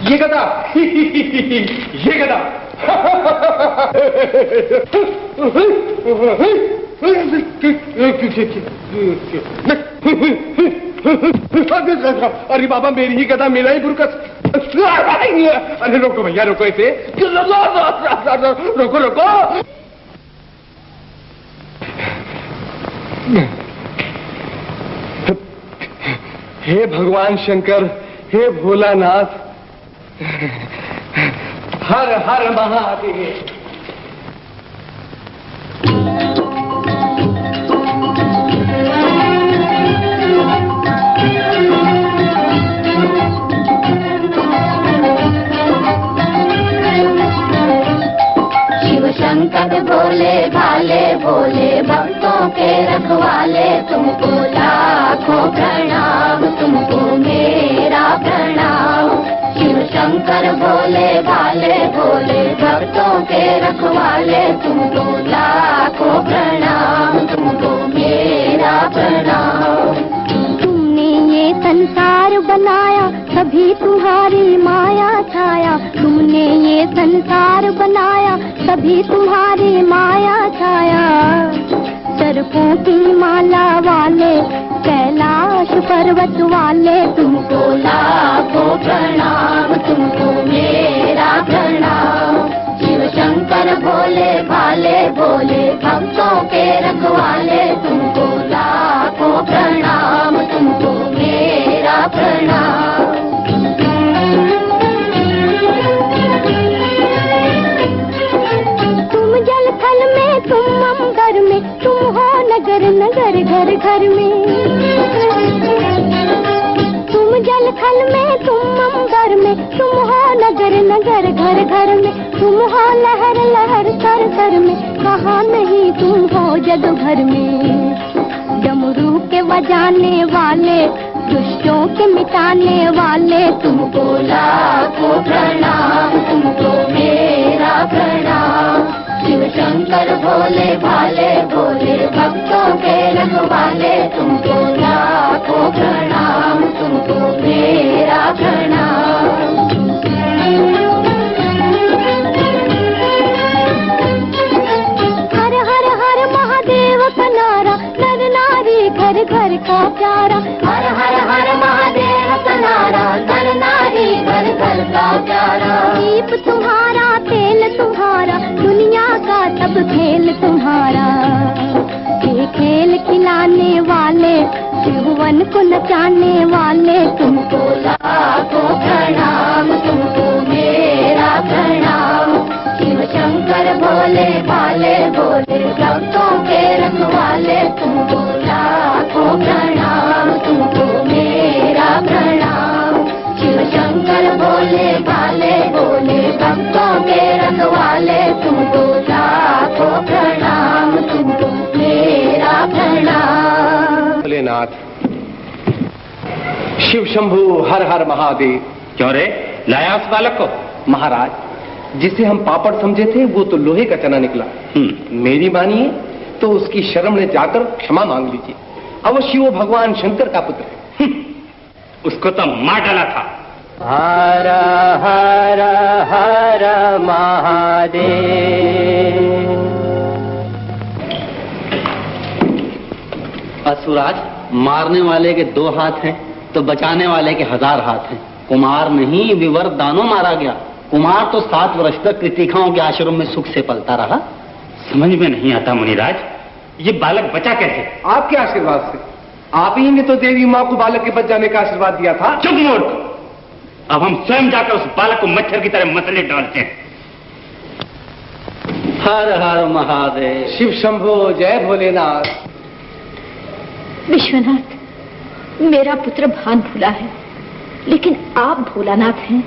ये गदा, ये गदा। अरे बाबा, मेरी ही गदा, मेरा ही बुरकस। अरे रोको भैया, रोको इसे, रोको रोको। हे भगवान शंकर, हे भोलानाथ, हर हर महादेव। शिव शंकर भोले भाले, भोले भक्तों के रखवाले, तुमको लाखों प्रणाम, तुमको मेरा प्रणाम। शिव शंकर भोले भाले, भोले भक्तों के रखवाले, तुमको लाखों प्रणाम, तुमको मेरा प्रणाम। तुमने ये संसार बनाया, सभी तुम्हारी माया छाया। तुमने ये संसार बनाया, सभी तुम्हारी माया छाया। सर्पों की माला वाले, कैलाश पर्वत वाले, तुमको लाखों प्रणाम, तुमको मेरा प्रणाम। शिव शंकर भोले भाले, भोले भक्तों के रखवाले, तुमको लाखों प्रणाम, तुमको मेरा प्रणाम। तुम जल थल में, तुम अंबर में, तुम हो नगर नगर घर घर में। तुम जल थल में, तुम अंबर में, तुम हो नगर नगर घर घर में। तुम हो लहर लहर सर सर में, कहाँ नहीं तुम हो जग भर में। डमरू के बजाने वाले, दुष्टों के मिटाने वाले, तुमको लाखों प्रणाम, तुमको मेरा प्रणाम। शिव शंकर भोले भाले, भोले भक्तों के रखवाले, तुमको लाखों प्रणाम, तुमको मेरा प्रणाम। हर हर हर महादेव का नारा, नर नारी घर घर का प्यारा। हर हर हर महादेव का नारा, नर नारी घर घर का प्यारा। दीप तुम्हारा, तेल तुम्हारा, दुनिया का सब खेल तुम्हारा। ये खेल खिलाने वाले, त्रिभुवन को नचाने वाले, तुमको लाखों प्रणाम, तुमको मेरा प्रणाम। शिव शंकर भोले भाले, भोले भक्तों के रखवाले, तुमको लाखों प्रणाम, तुमको मेरा प्रणाम। शिव शंकर भोले भाले, भोले भक्तों के रखवाले, तुमको लाखों प्रणाम, तुमको मेरा प्रणाम। भोलेनाथ, शिव शंभु, हर हर महादेव। क्यों रे, लाया उस बालक को? महाराज, जिसे हम पापड़ समझे थे वो तो लोहे का चना निकला। मेरी मानिए तो उसकी शरण में जाकर क्षमा मांग लीजिए। अवश्य वो भगवान शंकर का पुत्र है। उसको तो मार डाला था। हर हर हर महादेव। असुराज, मारने वाले के 2 हाथ हैं तो बचाने वाले के 1000 हाथ हैं। कुमार नहीं, विवर दानों मारा गया। कुमार तो 7 वर्ष तक कृतिकाओं के आश्रम में सुख से पलता रहा। समझ में नहीं आता मुनिराज, ये बालक बचा कैसे? आपके आशीर्वाद से। आप ही ने तो देवी माँ को बालक के बच जाने का आशीर्वाद दिया था। चुप मूर्ख, अब हम स्वयं जाकर उस बालक को मच्छर की तरह मसले डालते हैं। हर हर महादेव। शिव शंभो, जय भोलेनाथ। विश्वनाथ, मेरा पुत्र भान भूला है। लेकिन आप भोलानाथ हैं।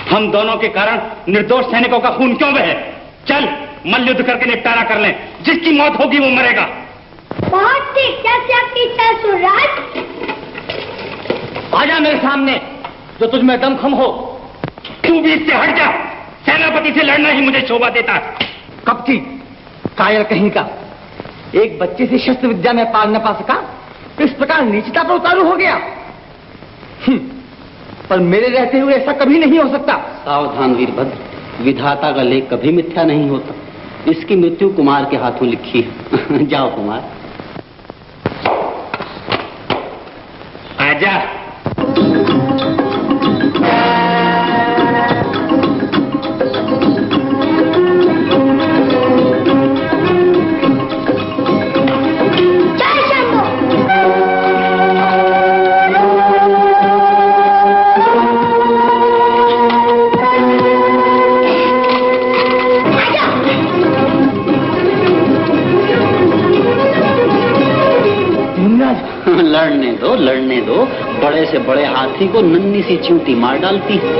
हम दोनों के कारण निर्दोष सैनिकों का खून क्यों बहे? चल मल्लयुद्ध करके निपटारा कर लें। जिसकी मौत होगी वो मरेगा। बहुत ठीक, कैसे आपकी इच्छा सुराज? आजा मेरे सामने, जो तुझ में दमखम हो। तू भी इससे हट जा। सेनापति से लड़ना ही मुझे शोभा देता है। कब की कायर कहीं का, एक बच्चे से शस्त्र विद्या में पार न पा सका, इस प्रकार नीचता पर उतारू हो गया। पर मेरे रहते हुए ऐसा कभी नहीं हो सकता। सावधान वीरभद्र, विधाता का लेख कभी मिथ्या नहीं होता। इसकी मृत्यु कुमार के हाथों लिखी है। जाओ कुमार। आजा। लड़ने दो, बड़े से बड़े हाथी को नन्ही सी चींटी मार डालती है।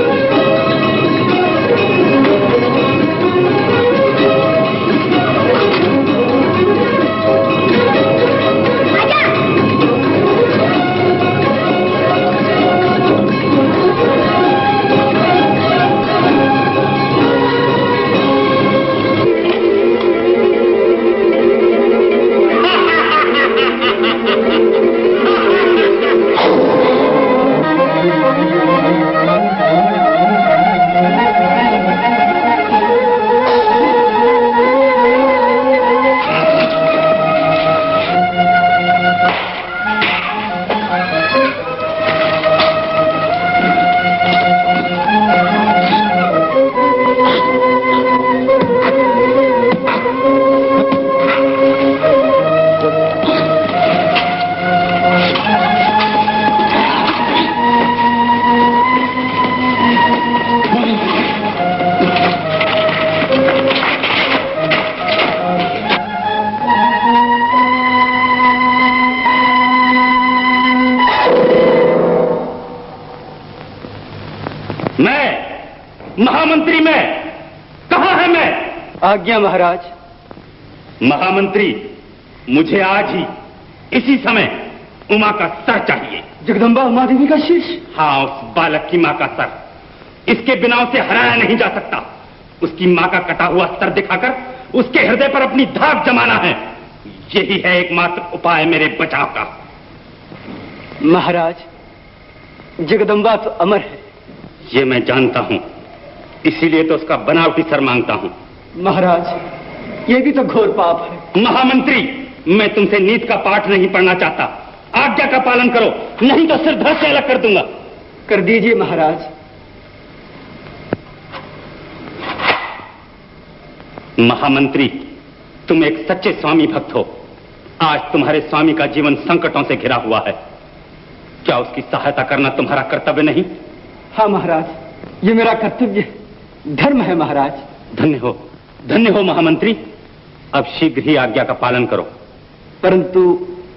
महामंत्री मैं, कहां है मैं? आज्ञा महाराज। महामंत्री, मुझे आज ही इसी समय उमा का सर चाहिए। जगदम्बा उमा देवी का शीश? हाँ, उस बालक की मां का सर। इसके बिना उसे हराया नहीं जा सकता। उसकी मां का कटा हुआ सर दिखाकर उसके हृदय पर अपनी धाक जमाना है। यही है एकमात्र उपाय मेरे बचाव का। महाराज, जगदम्बा तो अमर है। ये मैं जानता हूं, इसीलिए तो उसका बनावटी सर मांगता हूं। महाराज, ये भी तो घोर पाप है। महामंत्री, मैं तुमसे नीति का पाठ नहीं पढ़ना चाहता। आज्ञा का पालन करो, नहीं तो सिर धड़ से अलग कर दूंगा। कर दीजिए महाराज। महामंत्री, तुम एक सच्चे स्वामी भक्त हो। आज तुम्हारे स्वामी का जीवन संकटों से घिरा हुआ है। क्या उसकी सहायता करना तुम्हारा कर्तव्य नहीं? हाँ महाराज, ये मेरा कर्तव्य धर्म है महाराज। धन्य हो महामंत्री। अब शीघ्र ही आज्ञा का पालन करो। परंतु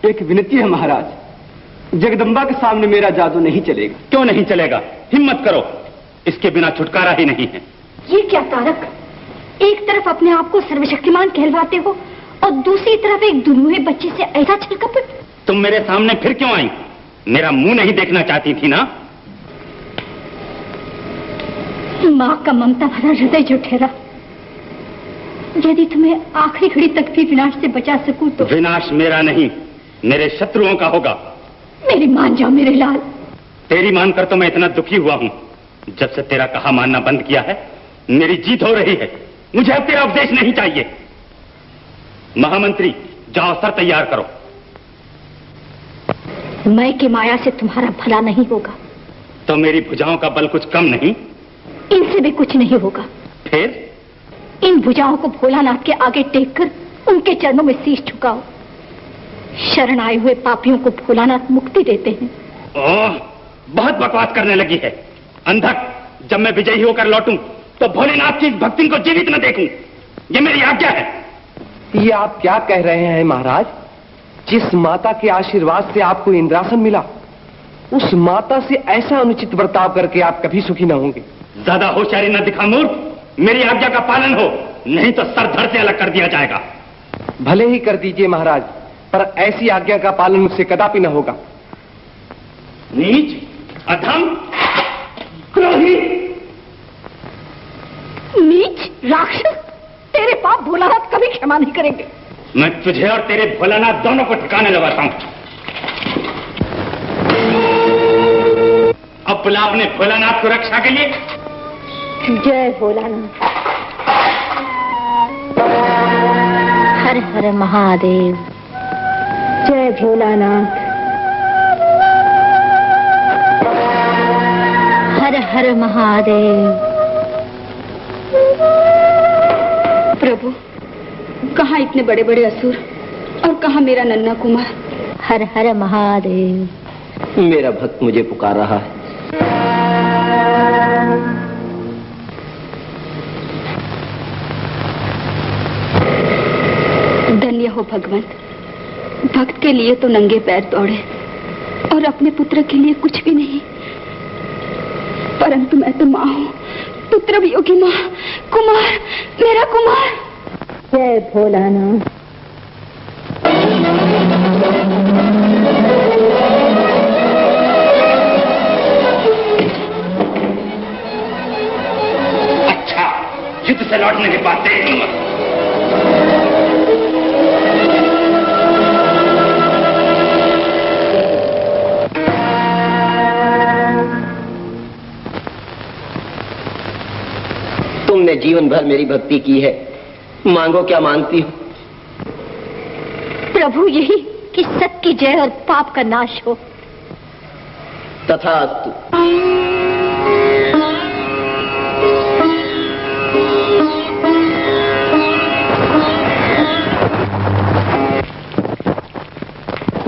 एक विनती है महाराज। जगदम्बा के सामने मेरा जादू नहीं चलेगा। क्यों नहीं चलेगा? हिम्मत करो, इसके बिना छुटकारा ही नहीं है। ये क्या तारक, एक तरफ अपने आप को सर्वशक्तिमान कहलवाते हो और दूसरी तरफ एक दुनूहे बच्चे से ऐसा छलकपट। तुम मेरे सामने फिर क्यों आई? मेरा मुंह नहीं देखना चाहती थी ना? माँ का ममता भरा हृदय जो ठहरा, यदि तुम्हें आखिरी घड़ी तक भी विनाश से बचा सकूं तो। विनाश मेरा नहीं, मेरे शत्रुओं का होगा। मेरी मान जाओ मेरे लाल। तेरी मानकर तो मैं इतना दुखी हुआ हूं। जब से तेरा कहा मानना बंद किया है, मेरी जीत हो रही है। मुझे अब तेरा उपदेश नहीं चाहिए। महामंत्री, जाओ सर तैयार करो। मैं की माया से तुम्हारा भला नहीं होगा। तो मेरी भुजाओं का बल कुछ कम नहीं? इनसे भी कुछ नहीं होगा। फिर? इन भुजाओं को भोलानाथ के आगे टेक कर उनके चरणों में शीश झुकाओ। शरण आए हुए पापियों को भोलानाथ मुक्ति देते हैं। ओह, बहुत बकवास करने लगी है। अंधक, जब मैं विजयी होकर लौटूं तो भोलेनाथ की इस भक्ति को जीवित न देखूं। ये मेरी आज्ञा है। ये आप क्या कह रहे हैं महाराज? जिस माता के आशीर्वाद से आपको इंद्रासन मिला, उस माता से ऐसा अनुचित बर्ताव करके आप कभी सुखी न होंगे। ज्यादा होशियारी न दिखा मूर्ख। मेरी आज्ञा का पालन हो, नहीं तो सर धड़ से अलग कर दिया जाएगा। भले ही कर दीजिए महाराज, पर ऐसी आज्ञा का पालन मुझसे कदापि न होगा। नीच, अधम, क्रोधी, नीच, राक्षस, तेरे पाप भोलानाथ कभी क्षमा नहीं करेंगे। मैं तुझे और तेरे भोलानाथ दोनों को ठिकाने लगाता हूं। अब बुला अपने भोलानाथ को रक्षा के लिए। जय भोलानाथ। हर हर महादेव। जय भोलानाथ। हर हर महादेव। प्रभु, कहाँ इतने बड़े बड़े असुर और कहाँ मेरा नन्हा कुमार। हर हर महादेव। मेरा भक्त मुझे पुकार रहा है। धन्य हो भगवंत, भक्त के लिए तो नंगे पैर दौड़े और अपने पुत्र के लिए कुछ भी नहीं। परंतु मैं तो माँ हूँ, पुत्र भी होगी माँ। कुमार, मेरा कुमार। जय भोलानाथ। अच्छा, युद्ध से लौटने के बाद देखूंगा। तुमने जीवन भर मेरी भक्ति की है, मांगो क्या मांगती हो? प्रभु, यही कि सत की जय और पाप का नाश हो। तथास्तु।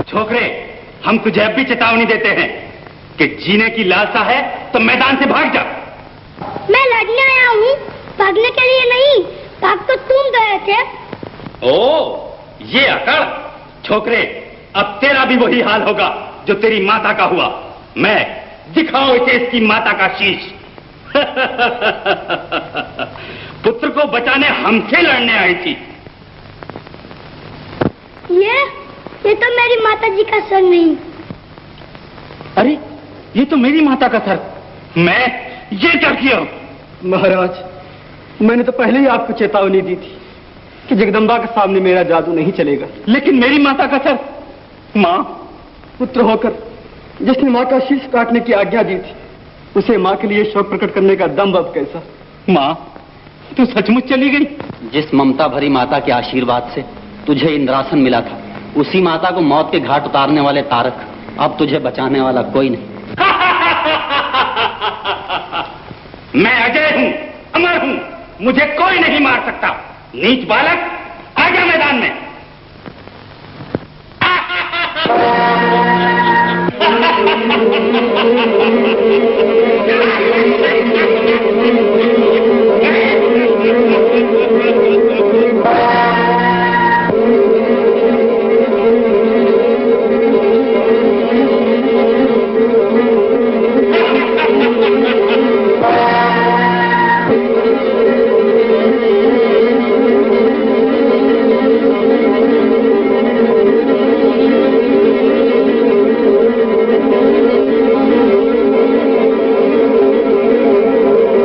छोकरे, हम तुझे अब भी चेतावनी देते हैं कि जीने की लालसा है तो मैदान से भाग जा। मैं लड़ने आया हूँ, भागने के लिए नहीं। भाग तो तुम गए थे। ओ, ये अकड़। छोकरे, अब तेरा भी वही हाल होगा जो तेरी माता का हुआ। मैं दिखाओ इसे इसकी माता का शीश। पुत्र को बचाने हमसे लड़ने आई थी। ये तो मेरी माता जी का सर नहीं। अरे, ये तो मेरी माता का सर। मैं ये क्या किया? महाराज, मैंने तो पहले ही आपको चेतावनी दी थी कि जगदम्बा के सामने मेरा जादू नहीं चलेगा। लेकिन मेरी माता का सर। माँ, पुत्र होकर जिसने माँ का शीश काटने की आज्ञा दी थी, उसे माँ के लिए शोक प्रकट करने का दम अब कैसा? माँ, तू सचमुच चली गई? जिस ममता भरी माता के आशीर्वाद से तुझे इंद्रासन मिला था, उसी माता को मौत के घाट उतारने वाले तारक, अब तुझे बचाने वाला कोई नहीं। मैं अजय हूँ, अमर हूँ, मुझे कोई नहीं मार सकता। नीच बालक, आजा मैदान में। रे